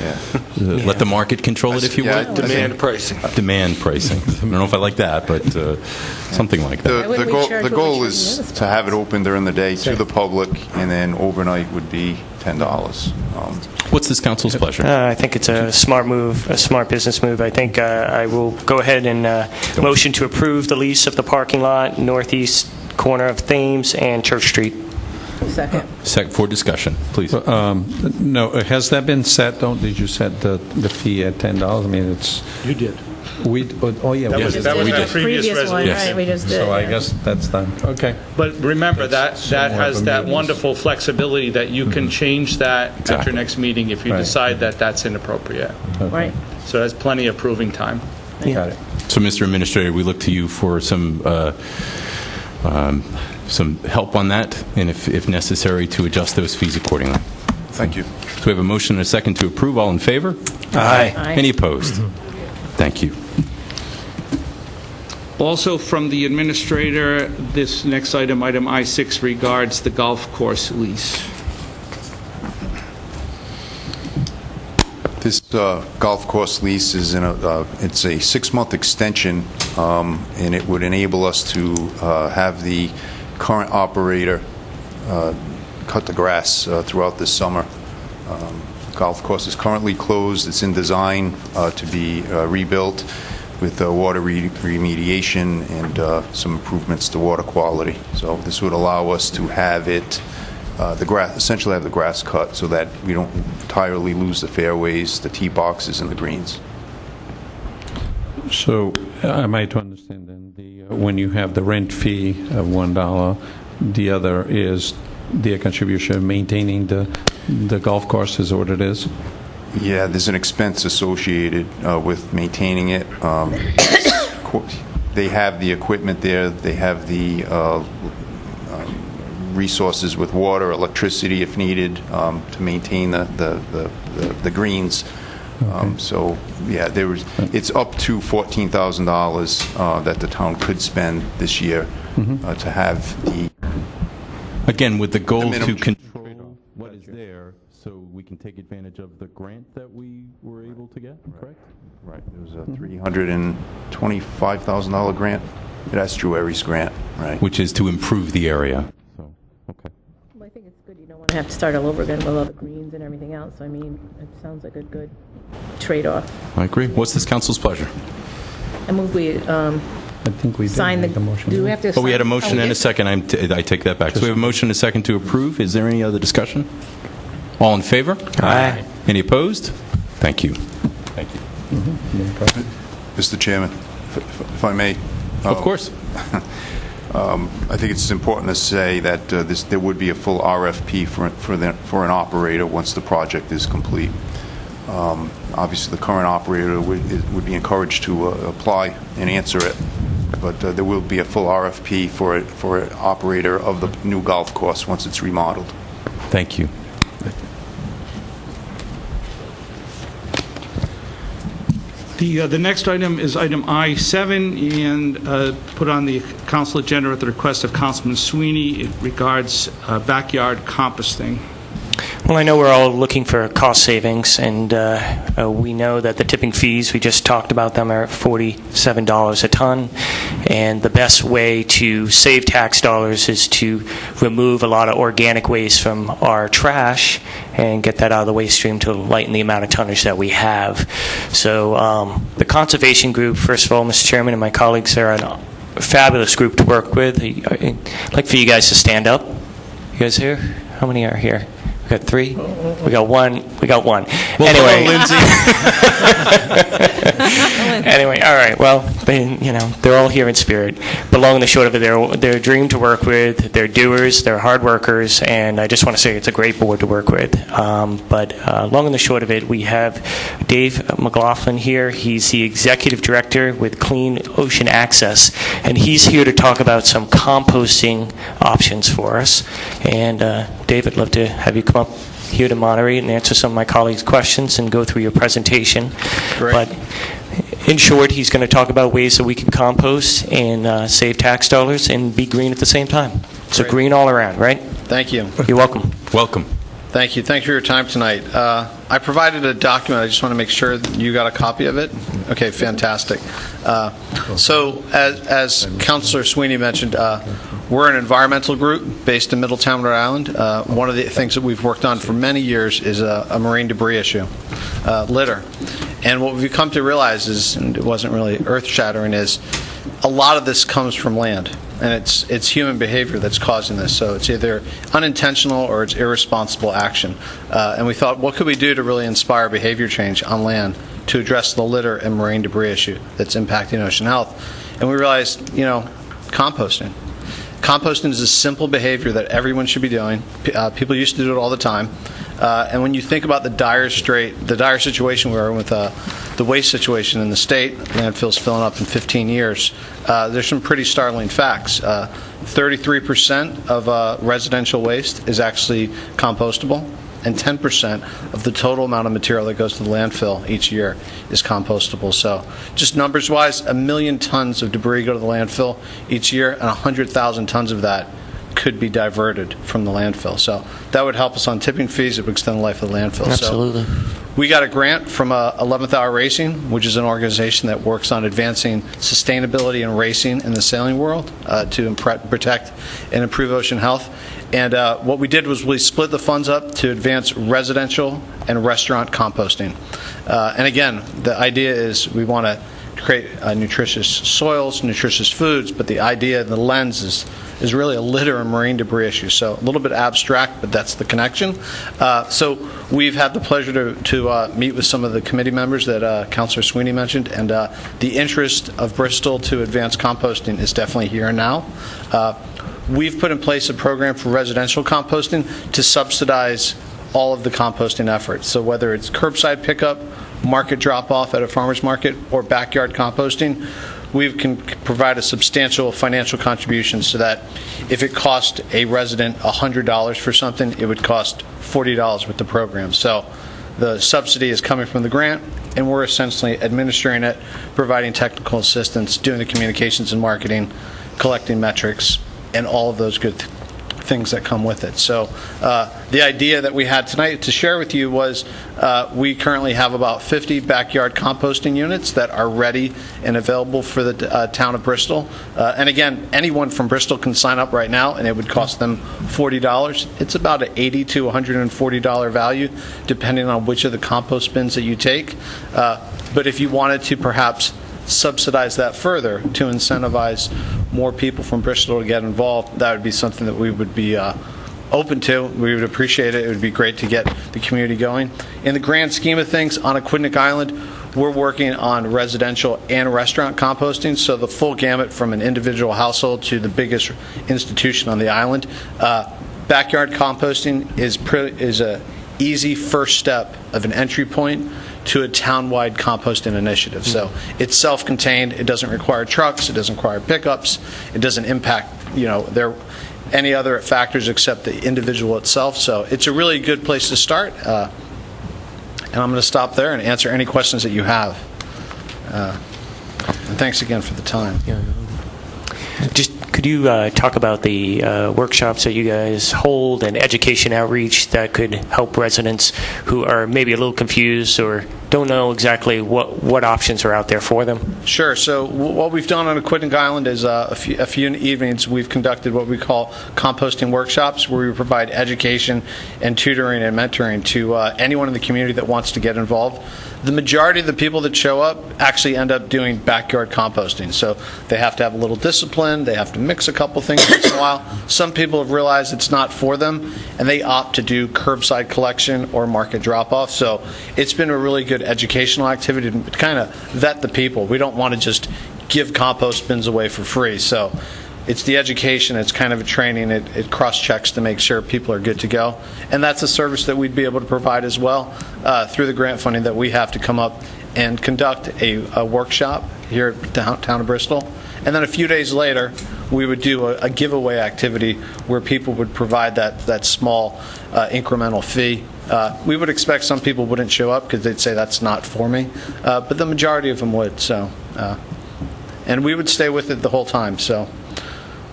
Let the market control it, if you will. Demand pricing. Demand pricing. I don't know if I like that, but something like that. The goal is to have it open during the day to the public, and then overnight would be $10. What's this council's pleasure? I think it's a smart move, a smart business move. I think I will go ahead and motion to approve the lease of the parking lot northeast corner of Thames and Church Street. Second. For discussion, please. No, has that been set? Did you set the fee at $10? I mean, it's... You did. Oh, yeah. That we was- did. that was We our did. previous one, resolution. right, we just did. So I yeah. guess that's done. Okay. But remember, that somewhat has of a that meeting. wonderful flexibility that you can change that at your Exactly. next meeting if you Right. decide that that's inappropriate. Right. So there's plenty of proving time. Got it. So, Mr. Administrator, we look to you for some help on that, and if necessary, to adjust those fees accordingly. Thank you. So we have a motion and a second to approve. All in favor? Aye. Aye. Any opposed? Thank you. Also from the administrator, this next item, item I6, regards the golf course lease. This golf course lease is it's a 6-month extension, and it would enable us to have the current operator cut the grass throughout this summer. Golf course is currently closed. It's in design to be rebuilt with water remediation and some improvements to water quality. So this would allow us to have it essentially have the grass cut so that we don't entirely lose the fairways, the tee boxes, and the greens. So am I to understand then, when you have the rent fee of $1, the other is their contribution maintaining the golf course is what it is? Yeah, there's an expense associated with maintaining it. They have the equipment there. They have the resources with water, electricity if needed, to maintain the greens. So, yeah, it's up to $14,000 that the town could spend this year to have the... Again, with the goal The to minimum control what is there, so we can take advantage of the grant that we were able to get, correct? Right, there was a $325,000 grant. That's Drew Aries' grant, right? Which is to improve the area. So, okay. Well, I think it's good. You don't want to have to start all over again with all the greens and everything else. I mean, it sounds like a good trade-off. I agree. What's this council's pleasure? I move we I think we did sign the... make the motion. Do we have to Oh, we had a sign- motion and a second. I take that back. So we have a motion and a second to approve. Is there any other discussion? All in favor? Aye. Any opposed? Thank you. Thank you. Mr. Chairman, if I may. Of course. I think it's important to say that there would be a full RFP for an operator once the project is complete. Obviously, the current operator would be encouraged to apply and answer it, but there will be a full RFP for an operator of the new golf course once it's remodeled. Thank you. The next item is item I7, and put on the council agenda at the request of Councilman Sweeney. It regards backyard composting. Well, I know we're all looking for cost savings, and we know that the tipping fees, we just talked about them, are $47 a ton. And the best way to save tax dollars is to remove a lot of organic waste from our trash and get that out of the waste stream to lighten the amount of tonnage that we have. So the conservation group, first of all, Mr. Chairman, and my colleagues are a fabulous group to work with. I'd like for you guys to stand up. You guys here? How many are here? We got 3. We got 1. We got 1. Well, anyway, hello, Lindsay. anyway, all right. Well, they're all here in spirit. But long and the short of it, they're a dream to work with. They're doers. They're hard workers, and I just want to say it's a great board to work with. But long and the short of it, we have Dave McLaughlin here. He's the executive director with Clean Ocean Access, and he's here to talk about some composting options for us. And Dave, I'd love to have you come up here to moderate and answer some of my colleagues' questions and go through your presentation. Great. But in short, he's going to talk about ways that we can compost and save tax dollars and be green at the same time. So Great. green all around, right? Thank you. You're welcome. Welcome. Thank you. Thanks for your time tonight. I provided a document. I just want to make sure that you got a copy of it. Okay, fantastic. So, as Councilor Sweeney mentioned, we're an environmental group based in Middletown, Rhode Island. One of the things that we've worked on for many years is a marine debris issue, litter. And what we've come to realize is, and it wasn't really earth-shattering, is a lot of this comes from land. And it's human behavior that's causing this. So it's either unintentional or it's irresponsible action. And we thought, what could we do to really inspire behavior change on land to address the litter and marine debris issue that's impacting ocean health. And we realized, composting. Composting is a simple behavior that everyone should be doing. People used to do it all the time. And when you think about the dire situation we're in with the waste situation in the state, landfills filling up in 15 years, there's some pretty startling facts. 33% of residential waste is actually compostable, and 10% of the total amount of material that goes to the landfill each year is compostable. So just numbers-wise, 1 million tons of debris go to the landfill each year, and 100,000 tons of that could be diverted from the landfill. So that would help us on tipping fees. It would extend the life of the landfill. Absolutely. So we got a grant from 11th Hour Racing, which is an organization that works on advancing sustainability in racing in the sailing world to protect and improve ocean health. And what we did was we split the funds up to advance residential and restaurant composting. And again, the idea is we want to create nutritious soils, nutritious foods, but the idea, the lens is really a litter and marine debris issue. So a little bit abstract, but that's the connection. So we've had the pleasure to meet with some of the committee members that Councilor Sweeney mentioned, and the interest of Bristol to advance composting is definitely here and now. We've put in place a program for residential composting to subsidize all of the composting efforts. So whether it's curbside pickup, market drop-off at a farmer's market, or backyard composting, we can provide a substantial financial contribution so that if it cost a resident $100 for something, it would cost $40 with the program. So the subsidy is coming from the grant, and we're essentially administering it, providing technical assistance, doing the communications and marketing, collecting metrics, and all of those good things that come with it. So the idea that we had tonight to share with you was we currently have about 50 backyard composting units that are ready and available for the town of Bristol. And again, anyone from Bristol can sign up right now, and it would cost them $40. It's about an $80 to $140 value, depending on which of the compost bins that you take. But if you wanted to perhaps subsidize that further to incentivize more people from Bristol to get involved, that would be something that we would be open to. We would appreciate it. It would be great to get the community going. In the grand scheme of things, on Aquidneck Island, we're working on residential and restaurant composting, so the full gamut from an individual household to the biggest institution on the island. Backyard composting is a easy first step of an entry point to a town-wide composting initiative. So it's self-contained. It doesn't require trucks. It doesn't require pickups. It doesn't impact, any other factors except the individual itself. So it's a really good place to start. And I'm going to stop there and answer any questions that you have. And thanks again for the time. Could you talk about the workshops that you guys hold and education outreach that could help residents who are maybe a little confused or don't know exactly what options are out there for them? Sure. So what we've done on Aquidneck Island is a few evenings we've conducted what we call composting workshops, where we provide education and tutoring and mentoring to anyone in the community that wants to get involved. The majority of the people that show up actually end up doing backyard composting. So they have to have a little discipline. They have to mix a couple things once in a while. Some people have realized it's not for them, and they opt to do curbside collection or market drop-off. So it's been a really good educational activity to kind of vet the people. We don't want to just give compost bins away for free. So it's the education, it's kind of a training, it cross-checks to make sure people are good to go. And that's a service that we'd be able to provide as well through the grant funding that we have to come up and conduct a workshop here at the town of Bristol. And then a few days later, we would do a giveaway activity where people would provide that small incremental fee. We would expect some people wouldn't show up because they'd say that's not for me, but the majority of them would. So, and we would stay with it the whole time. So.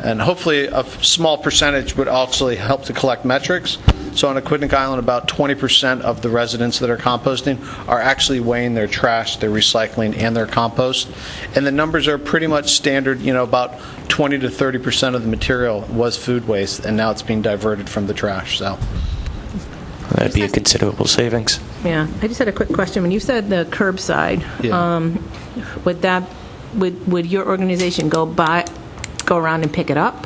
And hopefully a small percentage would actually help to collect metrics. So on Aquidneck Island, about 20% of the residents that are composting are actually weighing their trash, their recycling, and their compost. And the numbers are pretty much standard, about 20 to 30% of the material was food waste, and now it's being diverted from the trash. So that'd be a considerable savings. Yeah. I just had a quick question. When you said the curbside, would your organization go around and pick it up?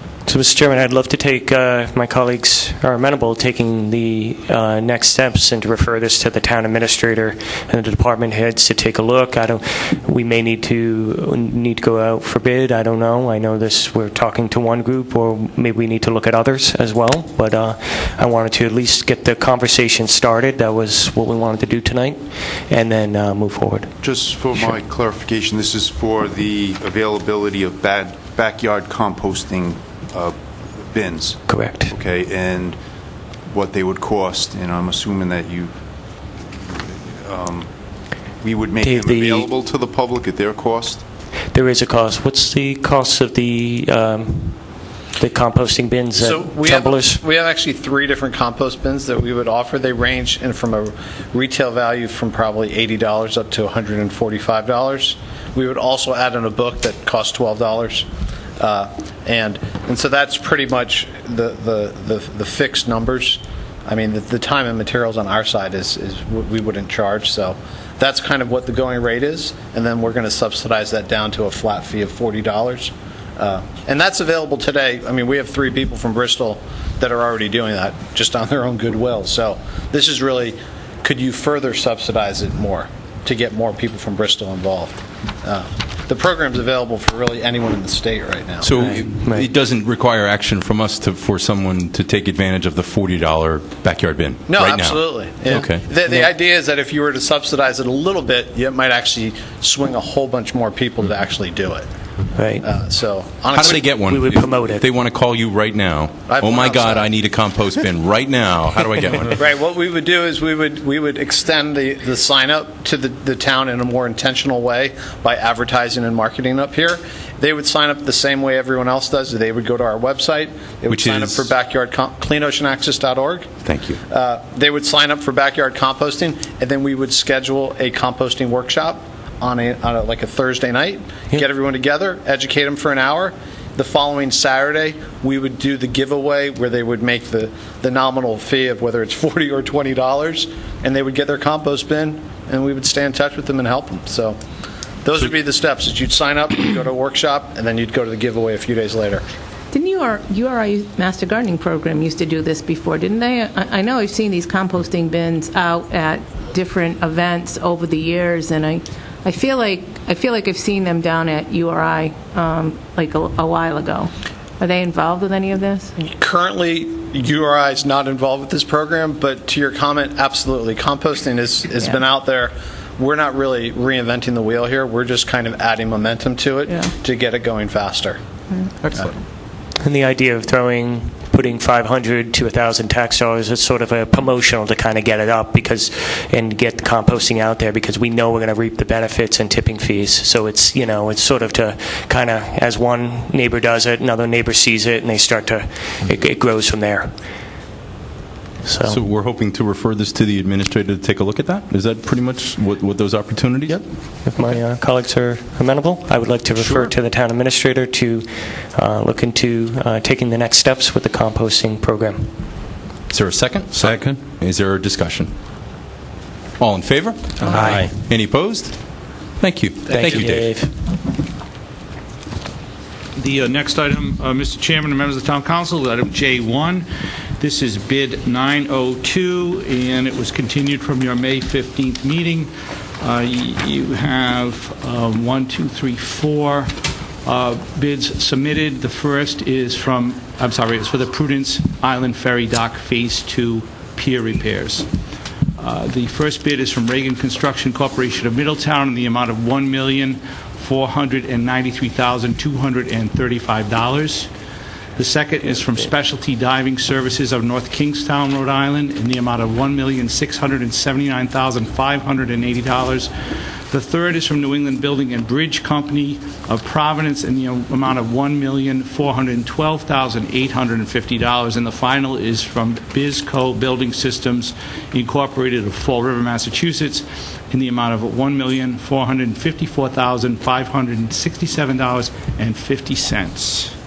So, Mr. Chairman, I'd love to take, if my colleagues are amenable, taking the next steps and to refer this to the town administrator and the department heads to take a look. We may need to go out for bid. I don't know. I know this. We're talking to one group, or maybe we need to look at others as well. But I wanted to at least get the conversation started. That was what we wanted to do tonight, and then move forward. Just for my clarification, this is for the availability of backyard composting bins. Correct. Okay, and what they would cost, and I'm assuming that we would make them available to the public at their cost? There is a cost. What's the cost of the composting bins So at we Tumblers? have actually 3 different compost bins that we would offer. They range from a retail value from probably $80 up to $145. We would also add in a book that costs $12. And so that's pretty much the fixed numbers. I mean, the time and materials on our side is we wouldn't charge. So that's kind of what the going rate is, and then we're going to subsidize that down to a flat fee of $40. And that's available today. I mean, we have 3 people from Bristol that are already doing that just on their own goodwill. So this is really, could you further subsidize it more to get more people from Bristol involved? The program's available for really anyone in the state right now. So it doesn't require action from us for someone to take advantage of the $40 backyard bin No, right absolutely. now? Yeah. Okay. The idea is that if you were to subsidize it a little bit, it might actually swing a whole bunch more people to actually do it. Right. So how do they get one? We would promote it. If they want to call you right now, oh my God, I need a compost bin right now. How do I get one? Right. What we would do is we would extend the sign up to the town in a more intentional way by advertising and marketing up here. They would sign up the same way everyone else does. They would go to our website. They would sign up for cleanoceanaccess.org. Thank you. They would sign up for backyard composting, and then we would schedule a composting workshop on a Thursday night, get everyone together, educate them for an hour. The following Saturday, we would do the giveaway where they would make the nominal fee of whether it's $40 or $20, and they would get their compost bin, and we would stay in touch with them and help them. So those would be the steps. Is you'd sign up, you'd go to a workshop, and then you'd go to the giveaway a few days later. Didn't URI Master Gardening Program used to do this before, didn't they? I know I've seen these composting bins out at different events over the years, and I feel like I've seen them down at URI like a while ago. Are they involved with any of this? Currently, URI is not involved with this program, but to your comment, absolutely. Composting has been out there. We're not really reinventing the wheel here. We're just kind of adding momentum to it to get it going faster. Excellent. And the idea of putting $500 to $1,000 tax dollars is sort of a promotional to kind of get it up and get the composting out there, because we know we're going to reap the benefits and tipping fees. So it's sort of to kind of, as one neighbor does it, another neighbor sees it, and they start to, it grows from there. So we're hoping to refer this to the administrator to take a look at that? Is that pretty much what those opportunities? Yep. If my colleagues are amenable, I would like to refer to the town administrator to look into taking the next steps with the composting program. Is there a second? Second. Is there a discussion? All in favor? Aye. Any opposed? Thank you. Thank you, Dave. The next item, Mr. Chairman and members of the Town Council, item J1. This is bid 902, and it was continued from your May 15th meeting. You have 4 bids submitted. The first is it's for the Prudence Island Ferry Dock Phase 2 pier repairs. The first bid is from Reagan Construction Corporation of Middletown in the amount of $1,493,235. The second is from Specialty Diving Services of North Kingstown, Rhode Island, in the amount of $1,679,580. The third is from New England Building and Bridge Company of Providence in the amount of $1,412,850. And the final is from BizCo Building Systems Incorporated of Fall River, Massachusetts, in the amount of $1,454,567.50.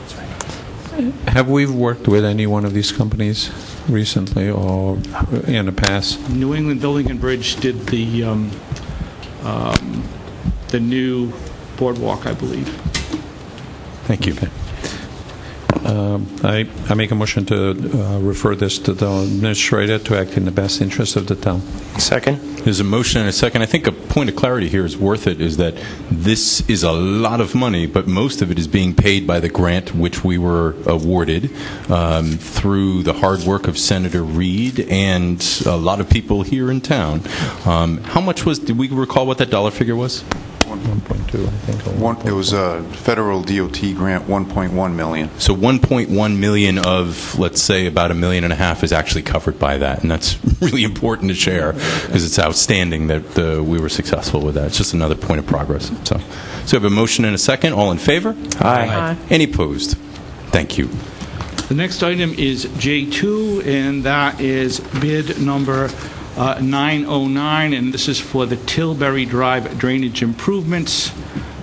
Have we worked with any one of these companies recently or in the past? New England Building and Bridge did the new boardwalk, I believe. Thank you. I make a motion to refer this to the administrator to act in the best interest of the town. Second. There's a motion and a second. I think a point of clarity here is worth it, is that this is a lot of money, but most of it is being paid by the grant which we were awarded through the hard work of Senator Reid and a lot of people here in town. How much was, did we recall what that dollar figure was? 1.2, I think. It was a federal DOT grant, 1.1 million. So 1.1 million of, let's say, about $1.5 million is actually covered by that, and that's really important to share because it's outstanding that we were successful with that. It's just another point of progress. So we have a motion and a second. All in favor? Aye. Any opposed? Thank you. The next item is J2, and that is bid number 909, and this is for the Tilbury Drive drainage improvements.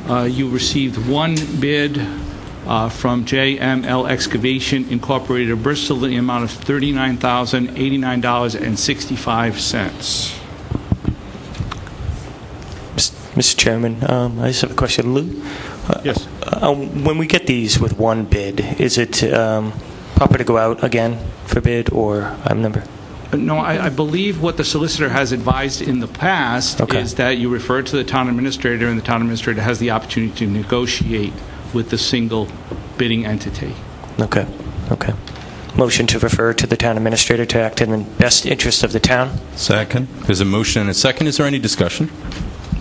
You received one bid from JML Excavation Incorporated of Bristol in the amount of $39,089.65. Mr. Chairman, I just have a question. Lou? Yes. When we get these with one bid, is it proper to go out again for bid, or I'm number? No, I believe what the solicitor has advised in the past is that you refer to the town administrator, and the town administrator has the opportunity to negotiate with the single bidding entity. Okay. Motion to refer to the town administrator to act in the best interest of the town. Second. There's a motion and a second. Is there any discussion?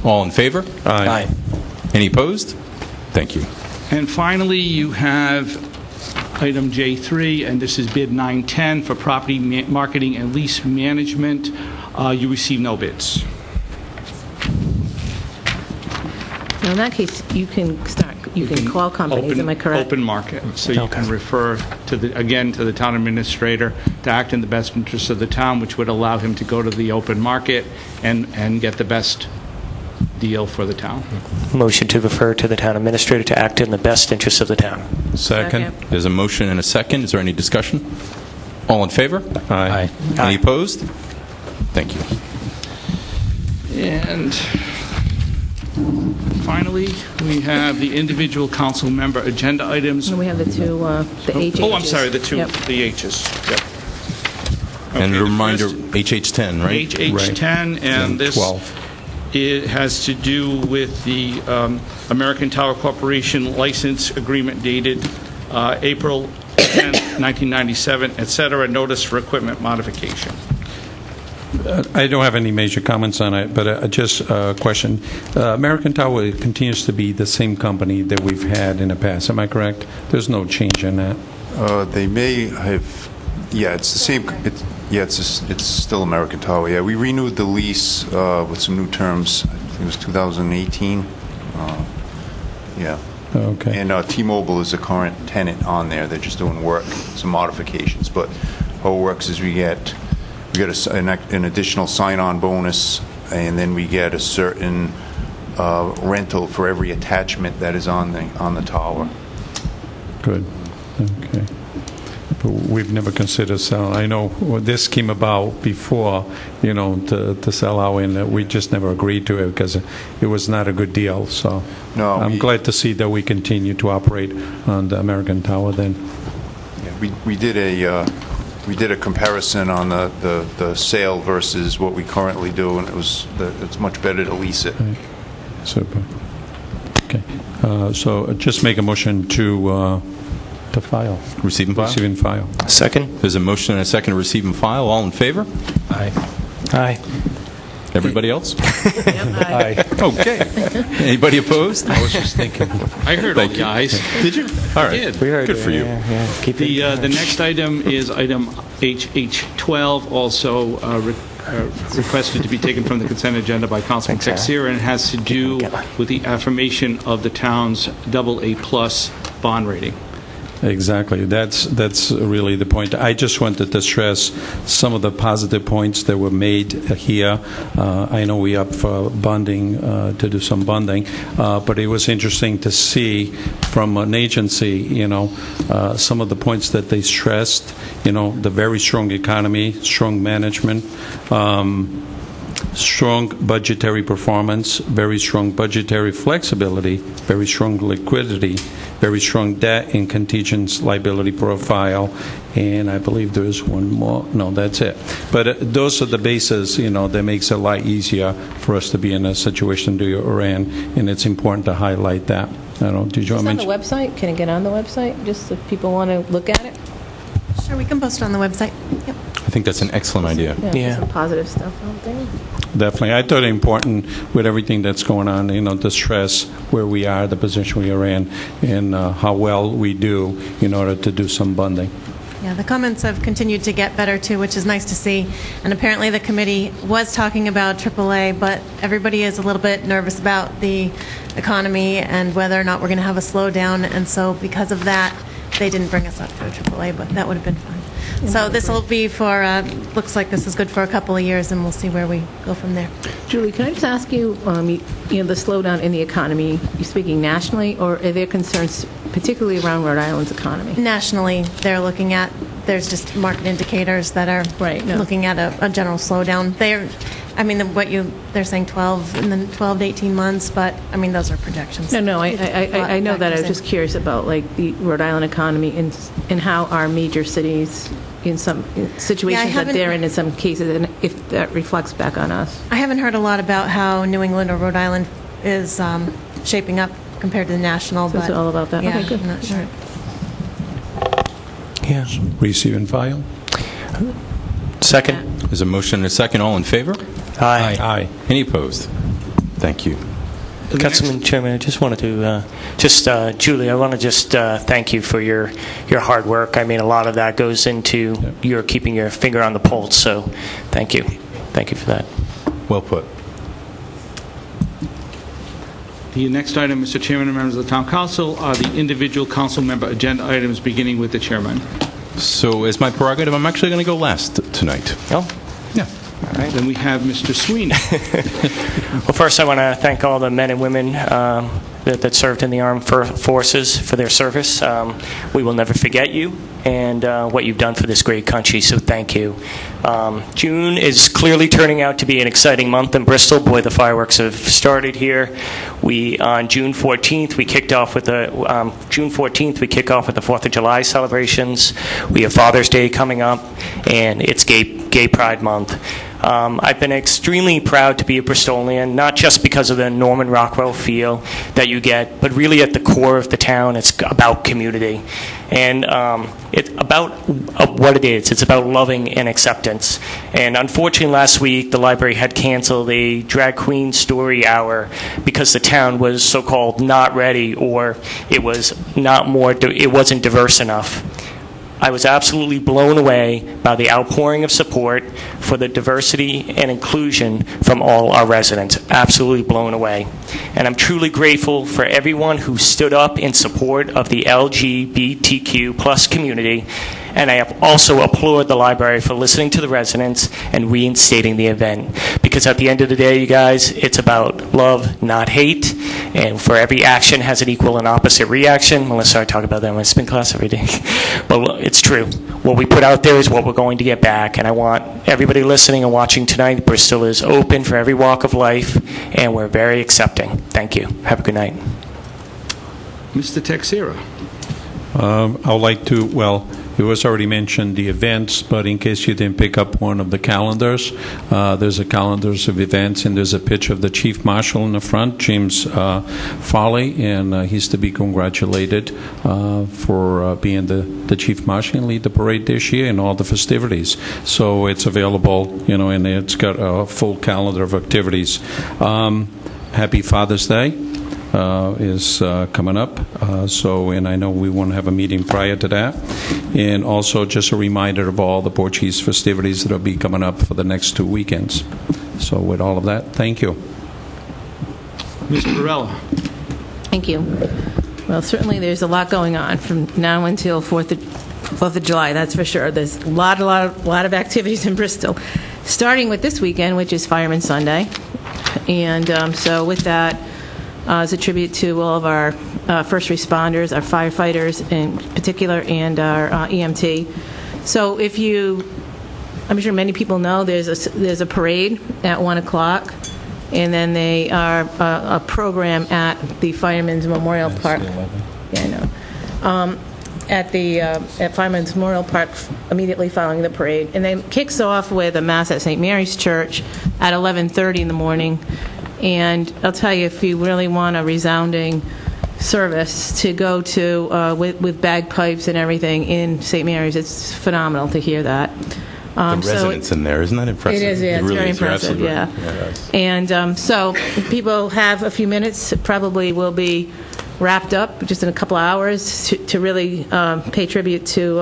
All in favor? Aye. Any opposed? Thank you. And finally, you have item J3, and this is bid 910 for property marketing and lease management. You received no bids. Now, in that case, you can call companies, am I correct? Open market. So you can refer to the town administrator to act in the best interest of the town, which would allow him to go to the open market and get the best deal for the town. Motion to refer to the town administrator to act in the best interest of the town. Second. There's a motion and a second. Is there any discussion? All in favor? Aye. Any opposed? Thank you. And finally, we have the individual council member agenda items. And we have the two, the HHs. Oh, I'm sorry, the two, Yep. the H's. Yep. And Okay, a the reminder, first- HH10, right? HH10, and this 12. it has to do with the American Tower Corporation license agreement dated April 10, 1997, et cetera, notice for equipment modification. I don't have any major comments on it, but just a question. American Tower continues to be the same company that we've had in the past. Am I correct? There's no change in that. They may have, it's the same, it's still American Tower. Yeah, we renewed the lease with some new terms. I think it was 2018. Yeah. Okay. And T-Mobile is a current tenant on there. They're just doing work, some modifications. But how it works is we get an additional sign-on bonus, and then we get a certain rental for every attachment that is on the tower. Good. Okay. But we've never considered selling. I know this came about before, to sell out, and we just never agreed to it because it was not a good deal. So no, I'm glad to see that we continue to operate on the American Tower then. Yeah, we did a comparison on the sale versus what we currently do, and it's much better to lease it. Right. Super. Okay. So just make a motion to file. Receive and file? Receive and file. Second. There's a motion and a second to receive and file. All in favor? Aye. Everybody else? Aye. Okay. Anybody opposed? I was just thinking. I heard all the ayes. Did you? All right. Did. We heard Good for you. Yeah. Keep The next item is item HH12, also requested to be taken from the consent agenda by Councilman Texera, and it has to do with the affirmation of the town's AA+ bond rating. Exactly. That's really the point. I just wanted to stress some of the positive points that were made here. I know we up for bonding, to do some bonding, but it was interesting to see from an agency, some of the points that they stressed, the very strong economy, strong management, strong budgetary performance, very strong budgetary flexibility, very strong liquidity, very strong debt and contingent liability profile, and I believe there's one more. No, that's it. But those are the bases, that makes it a lot easier for us to be in a situation that you're in, and it's important to highlight that. I don't know, did you want to It's on the mention? website? Can it get on the website, just if people want to look at it? Sure, we can post it on the website. Yep. I think that's an excellent idea. Yeah. Some positive stuff out there. Definitely. I thought it important with everything that's going on, the stress, where we are, the position we are in, and how well we do in order to do some bonding. Yeah, the comments have continued to get better too, which is nice to see. And apparently the committee was talking about AAA, but everybody is a little bit nervous about the economy and whether or not we're going to have a slowdown. And so because of that, they didn't bring us up to a AAA, but that would have been fine. So this will be for, looks like this is good for a couple of years, and we'll see where we go from there. Julie, can I just ask you, the slowdown in the economy, you speaking nationally, or are there concerns particularly around Rhode Island's economy? Nationally, they're looking at, there's just market indicators that are looking at a general slowdown. They're saying 12 in the 12 to 18 months, but those are projections. No, I know that. I was just curious about the Rhode Island economy and how our major cities, in some situations that they're in some cases, and if that reflects back on us. I haven't heard a lot about how New England or Rhode Island is shaping up compared to the national. So it's all about that. Yeah, Okay, good. I'm not sure. Yeah. Receive and file. Second. There's a motion and a second. All in favor? Aye. Aye. Any opposed? Thank you. Councilman Chairman, I just wanted to, Julie, I want to just thank you for your hard work. A lot of that goes into your keeping your finger on the pulse, so thank you. Thank you for that. Well put. The next item, Mr. Chairman and members of the Town Council, are the individual council member agenda items, beginning with the chairman. So as my prerogative, I'm actually going to go last tonight. Oh? Yeah. All right, then we have Mr. Sweeney. Well, first I want to thank all the men and women that served in the armed forces for their service. We will never forget you and what you've done for this great country, so thank you. June is clearly turning out to be an exciting month in Bristol. Boy, the fireworks have started here. On June 14th, we kick off with the 4th of July celebrations. We have Father's Day coming up, and it's Gay Pride Month. I've been extremely proud to be a Bristolian, not just because of the Norman Rockwell feel that you get, but really at the core of the town, it's about community. And it's about what it is. It's about loving and acceptance. And unfortunately, last week, the library had canceled a drag queen story hour because the town was so-called not ready, or it wasn't diverse enough. I was absolutely blown away by the outpouring of support for the diversity and inclusion from all our residents. Absolutely blown away. And I'm truly grateful for everyone who stood up in support of the LGBTQ plus community. And I also applaud the library for listening to the residents and reinstating the event. Because at the end of the day, you guys, it's about love, not hate. And for every action has an equal and opposite reaction. Melissa, I talk about that in my spin class every day. But it's true. What we put out there is what we're going to get back. And I want everybody listening and watching tonight, Bristol is open for every walk of life, and we're very accepting. Thank you. Have a good night. Mr. Texera. I would like to, it was already mentioned, the events, but in case you didn't pick up one of the calendars, there's a calendars of events, and there's a picture of the Chief Marshal in the front, James Farley, and he's to be congratulated for being the Chief Marshal and lead the parade this year and all the festivities. So it's available, and it's got a full calendar of activities. Happy Father's Day is coming up, and I know we want to have a meeting prior to that. And also just a reminder of all the Portuguese festivities that will be coming up for the next 2 weekends. So with all of that, thank you. Ms. Barella. Thank you. Well, certainly there's a lot going on from now until 4th of July, that's for sure. There's a lot of activities in Bristol, starting with this weekend, which is Fireman Sunday. And so with that, as a tribute to all of our first responders, our firefighters in particular, and our EMT. So if you I'm sure many people know there's a parade at 1 o'clock, and then they are a program at the Firemen's Memorial Park. Yeah, I know. At Firemen's Memorial Park immediately following the parade, and then kicks off with a mass at St. Mary's Church at 11:30 in the morning. And I'll tell you, if you really want a resounding service to go to with bagpipes and everything in St. Mary's, it's phenomenal to hear that. The resonance in there, isn't that impressive? It is, yeah, it's really very is. You're impressive, absolutely yeah. right. And so if people have a few minutes, it probably will be wrapped up just in a couple of hours to really pay tribute to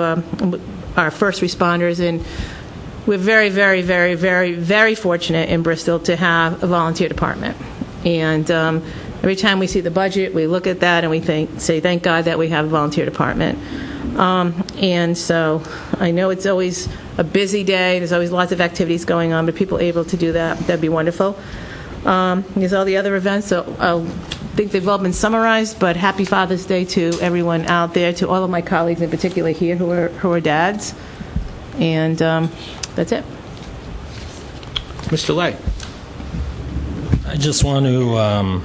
our first responders. And we're very, very, very, very, very fortunate in Bristol to have a volunteer department. And every time we see the budget, we look at that and we say, thank God that we have a volunteer department. And so I know it's always a busy day. There's always lots of activities going on, but people able to do that, that'd be wonderful. There's all the other events, so I think they've all been summarized, but happy Father's Day to everyone out there, to all of my colleagues in particular here who are dads. And that's it. Mr. Lay. I just want to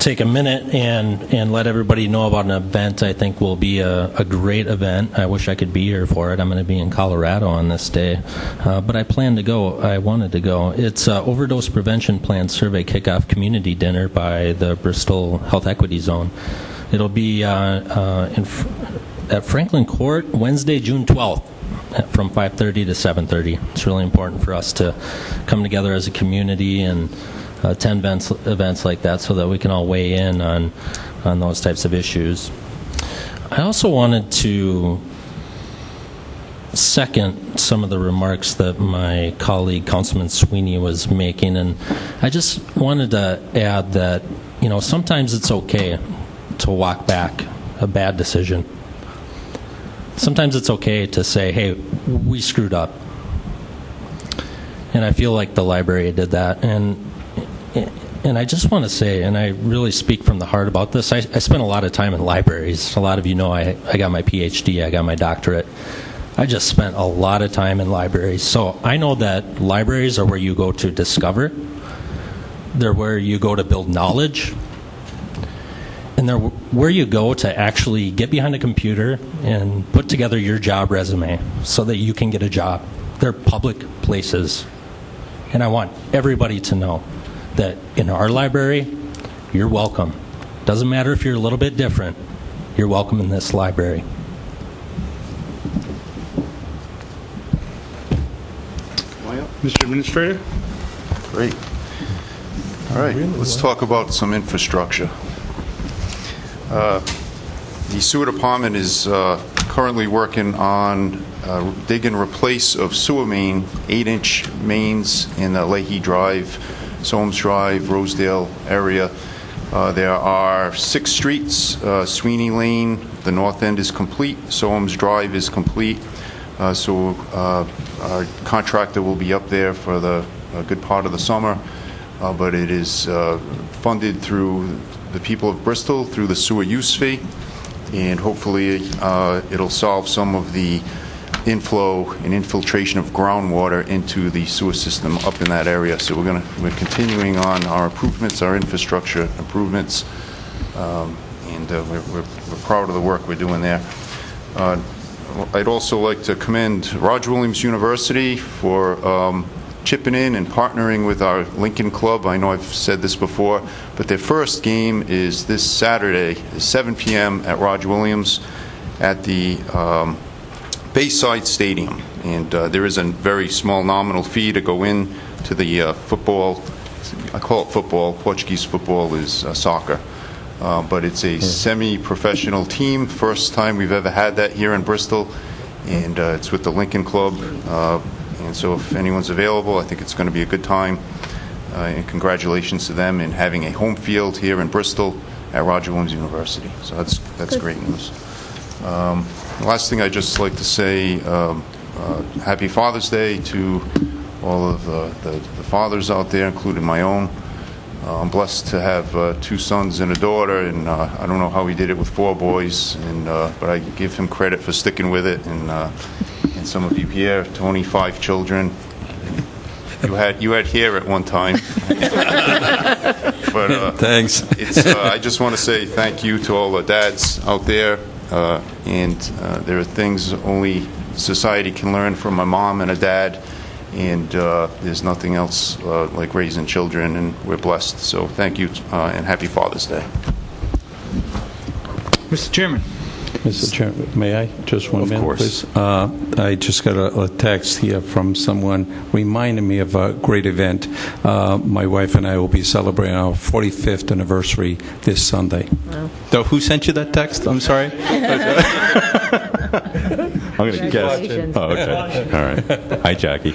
take a minute and let everybody know about an event I think will be a great event. I wish I could be here for it. I'm going to be in Colorado on this day. But I plan to go. I wanted to go. It's Overdose Prevention Plan Survey Kickoff Community Dinner by the Bristol Health Equity Zone. It'll be at Franklin Court, Wednesday, June 12th. From 5:30 to 7:30. It's really important for us to come together as a community and attend events like that so that we can all weigh in on those types of issues. I also wanted to second some of the remarks that my colleague Councilman Sweeney was making, and I just wanted to add that, you know, sometimes it's okay to walk back a bad decision. Sometimes it's okay to say, hey, we screwed up. And I feel like the library did that. And I just want to say, and I really speak from the heart about this, I spent a lot of time in libraries. A lot of you know I got my PhD, I got my doctorate. I just spent a lot of time in libraries. So I know that libraries are where you go to discover. They're where you go to build knowledge. And they're where you go to actually get behind a computer and put together your job resume so that you can get a job. They're public places. And I want everybody to know that in our library, you're welcome. Doesn't matter if you're a little bit different, you're welcome in this library. Mr. Administrator? Great. All right, let's talk about some infrastructure. The sewer department is currently working on dig and replace of sewer main, 8-inch mains in the Leahy Drive, Soames Drive, Rosedale area. There are 6 streets. Sweeney Lane, the north end is complete. Soames Drive is complete. So our contractor will be up there for a good part of the summer, but it is funded through the people of Bristol through the sewer use fee, and hopefully it'll solve some of the inflow and infiltration of groundwater into the sewer system up in that area. So we're continuing on our improvements, our infrastructure improvements, and we're proud of the work we're doing there. I'd also like to commend Roger Williams University for chipping in and partnering with our Lincoln Club. I know I've said this before, but their first game is this Saturday, 7 p.m. at Roger Williams at the Bayside Stadium. And there is a very small nominal fee to go in to the football. I call it football. Portuguese football is soccer. But it's a semi-professional team. First time we've ever had that here in Bristol. And it's with the Lincoln Club. And so if anyone's available, I think it's going to be a good time. And congratulations to them in having a home field here in Bristol at Roger Williams University. So that's great news. The last thing I'd just like to say, happy Father's Day to all of the fathers out there, including my own. I'm blessed to have 2 sons and a daughter, and I don't know how he did it with 4 boys, but I give him credit for sticking with it and and some of you here, Tony, 5 children. You had hair at one time. But Thanks. I just want to say thank you to all the dads out there, and there are things only society can learn from my mom and a dad, and there's nothing else like raising children, and we're blessed. So thank you, and happy Father's Day. Mr. Chairman. Mr. Chairman, may I? Just one minute, course. please. I just got a text here from someone reminding me of a great event. My wife and I will be celebrating our 45th anniversary this Sunday. Wow. So who sent you that text? I'm sorry. I'm going to guess. Congratulations. Oh, okay. All right. Hi, Jackie.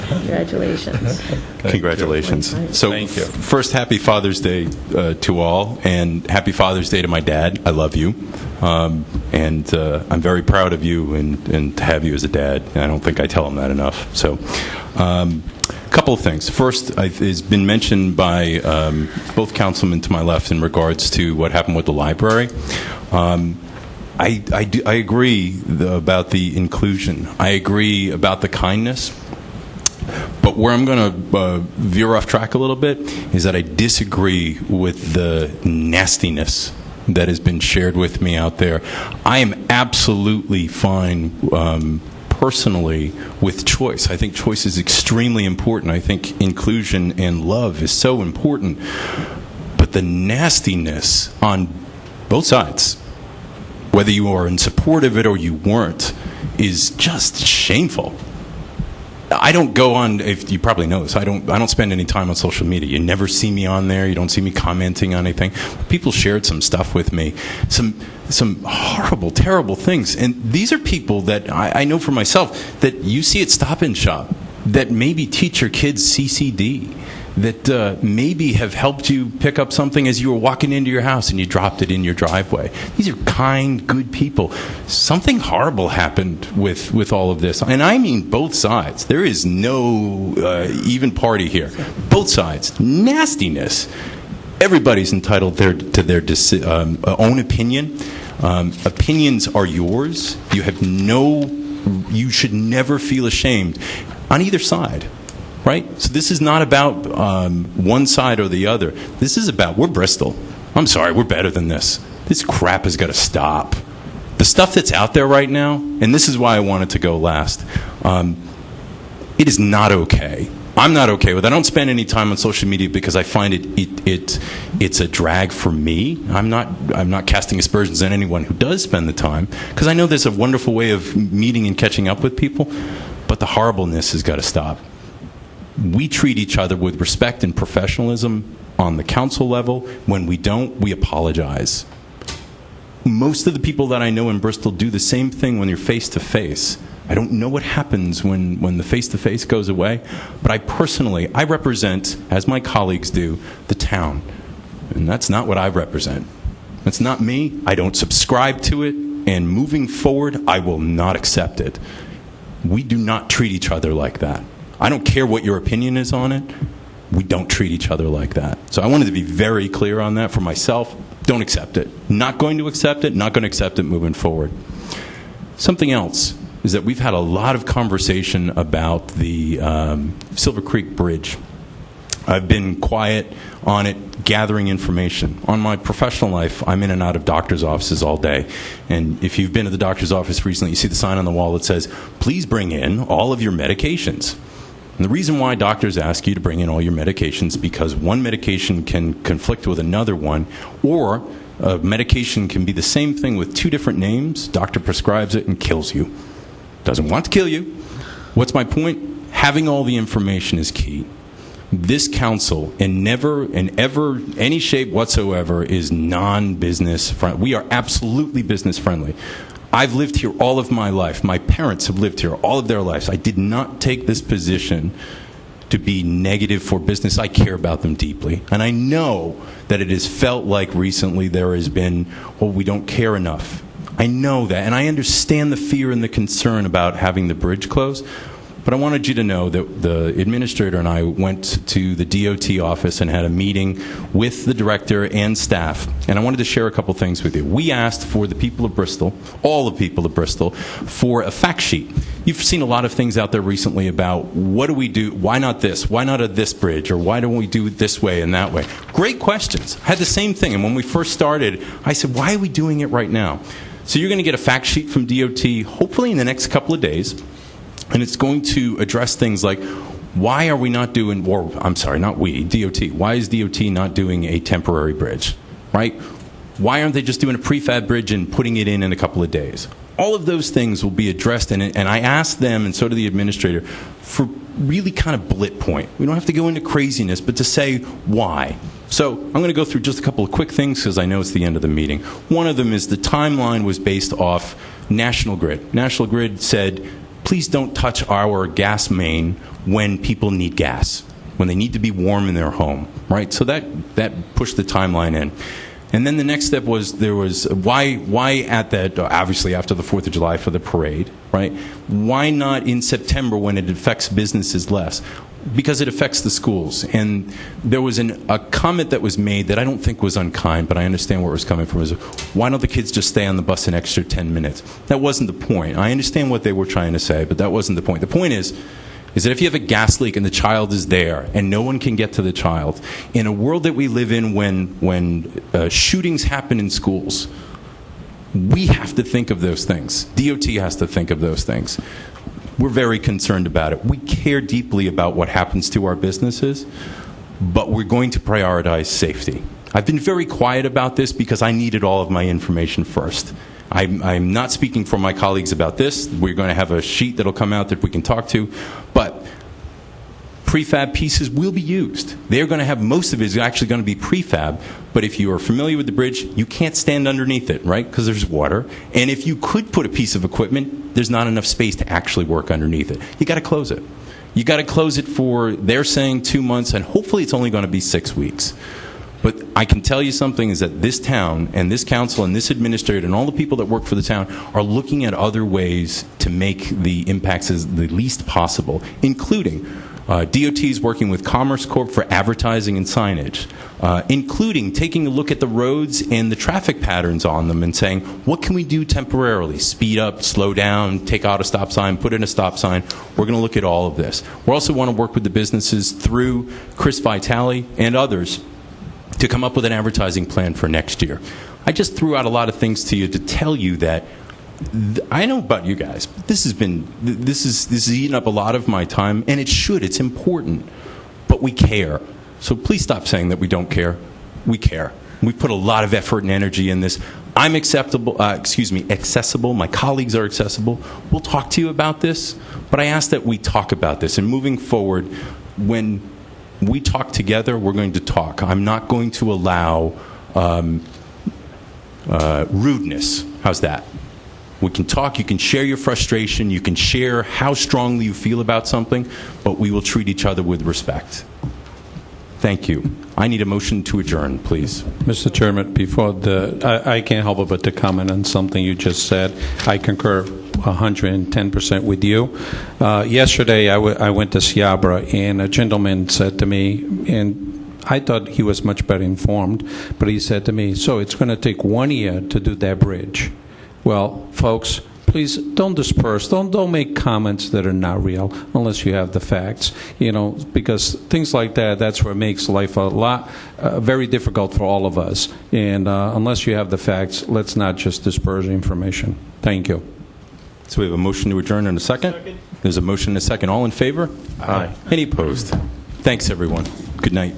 Congratulations. Congratulations. So, Thank you. first, happy Father's Day to all, and happy Father's Day to my dad. I love you, and I'm very proud of you and to have you as a dad. I don't think I tell him that enough. So, a couple of things. First, it's been mentioned by both councilmen to my left in regards to what happened with the library. I agree about the inclusion. I agree about the kindness. But where I'm going to veer off track a little bit is that I disagree with the nastiness that has been shared with me out there. I am absolutely fine personally with choice. I think choice is extremely important. I think inclusion and love is so important. But the nastiness on both sides, whether you are in support of it or you weren't, is just shameful. I don't go on, if you probably know this, I don't spend any time on social media. You never see me on there. You don't see me commenting on anything. People shared some stuff with me, some horrible, terrible things. And these are people that I know for myself that you see at Stop and Shop, that maybe teach your kids CCD, that maybe have helped you pick up something as you were walking into your house and you dropped it in your driveway. These are kind, good people. Something horrible happened with all of this. And I mean both sides. There is no even party here. Both sides. Nastiness. Everybody's entitled to their own opinion. Opinions are yours. You should never feel ashamed on either side. Right? So this is not about one side or the other. This is about, we're Bristol. I'm sorry, we're better than this. This crap has got to stop. The stuff that's out there right now, and this is why I wanted to go last, it is not okay. I'm not okay with it. I don't spend any time on social media because I find it's a drag for me. I'm not casting aspersions on anyone who does spend the time, because I know there's a wonderful way of meeting and catching up with people, but the horribleness has got to stop. We treat each other with respect and professionalism on the council level. When we don't, we apologize. Most of the people that I know in Bristol do the same thing when you're face-to-face. I don't know what happens when the face-to-face goes away, but I represent, as my colleagues do, the town. And that's not what I represent. That's not me. I don't subscribe to it, and moving forward, I will not accept it. We do not treat each other like that. I don't care what your opinion is on it. We don't treat each other like that. So I wanted to be very clear on that for myself. Don't accept it. Not going to accept it. Not going to accept it moving forward. Something else is that we've had a lot of conversation about the Silver Creek Bridge. I've been quiet on it, gathering information. On my professional life, I'm in and out of doctor's offices all day. And if you've been to the doctor's office recently, you see the sign on the wall that says, please bring in all of your medications. And the reason why doctors ask you to bring in all your medications, because one medication can conflict with another one, or a medication can be the same thing with two different names. Doctor prescribes it and kills you. Doesn't want to kill you. What's my point? Having all the information is key. This council, in never and ever any shape whatsoever, is non-business friendly. We are absolutely business friendly. I've lived here all of my life. My parents have lived here all of their lives. I did not take this position to be negative for business. I care about them deeply. And I know that it has felt like recently there has been, well, we don't care enough. I know that. And I understand the fear and the concern about having the bridge closed. But I wanted you to know that the administrator and I went to the DOT office and had a meeting with the director and staff. And I wanted to share a couple things with you. We asked for the people of Bristol, all the people of Bristol, for a fact sheet. You've seen a lot of things out there recently about what do we do, why not this, why not at this bridge, or why don't we do it this way and that way. Great questions. I had the same thing. And when we first started, I said, why are we doing it right now? So you're going to get a fact sheet from DOT, hopefully in the next couple of days. And it's going to address things like, why are we not doing, or I'm sorry, not we, DOT. Why is DOT not doing a temporary bridge, right? Why aren't they just doing a prefab bridge and putting it in a couple of days? All of those things will be addressed, and I asked them, and so did the administrator, for really kind of bullet point. We don't have to go into craziness, but to say why. So I'm going to go through just a couple of quick things because I know it's the end of the meeting. One of them is the timeline was based off National Grid. National Grid said, please don't touch our gas main when people need gas, when they need to be warm in their home, right? So that pushed the timeline in. And then the next step was why at that, obviously after the 4th of July for the parade, right? Why not in September when it affects businesses less? Because it affects the schools. And there was a comment that was made that I don't think was unkind, but I understand where it was coming from, is why don't the kids just stay on the bus an extra 10 minutes? That wasn't the point. I understand what they were trying to say, but that wasn't the point. The point is that if you have a gas leak and the child is there and no one can get to the child, in a world that we live in when shootings happen in schools, we have to think of those things. DOT has to think of those things. We're very concerned about it. We care deeply about what happens to our businesses, but we're going to prioritize safety. I've been very quiet about this because I needed all of my information first. I'm not speaking for my colleagues about this. We're going to have a sheet that will come out that we can talk to, but prefab pieces will be used. They're going to have, most of it is actually going to be prefab, but if you are familiar with the bridge, you can't stand underneath it, right? Because there's water. And if you could put a piece of equipment, there's not enough space to actually work underneath it. You got to close it. You got to close it for, they're saying 2 months, and hopefully it's only going to be 6 weeks. But I can tell you something is that this town and this council and this administrator and all the people that work for the town are looking at other ways to make the impacts as the least possible, including DOT is working with Commerce Corp for advertising and signage, including taking a look at the roads and the traffic patterns on them and saying, what can we do temporarily? Speed up, slow down, take out a stop sign, put in a stop sign. We're going to look at all of this. We also want to work with the businesses through Chris Vitale and others to come up with an advertising plan for next year. I just threw out a lot of things to you to tell you that I know about you guys, but this is eating up a lot of my time, and it should. It's important, but we care. So please stop saying that we don't care. We care. We put a lot of effort and energy in this. I'm accessible. My colleagues are accessible. We'll talk to you about this, but I ask that we talk about this. And moving forward, when we talk together, we're going to talk. I'm not going to allow rudeness. How's that? We can talk, you can share your frustration, you can share how strongly you feel about something, but we will treat each other with respect. Thank you. I need a motion to adjourn, please. Mr. Chairman, before I can't help but to comment on something you just said. I concur 110% with you. Yesterday, I went to Seabra, and a gentleman said to me, and I thought he was much better informed, but he said to me, so it's going to take 1 year to do that bridge. Well, folks, please don't disperse. Don't make comments that are not real unless you have the facts. Because things like that's what makes life a lot very difficult for all of us. And unless you have the facts, let's not just disperse information. Thank you. So we have a motion to adjourn in a second. There's a motion and a second. All in favor? Aye. Any opposed? Thanks, everyone. Good night.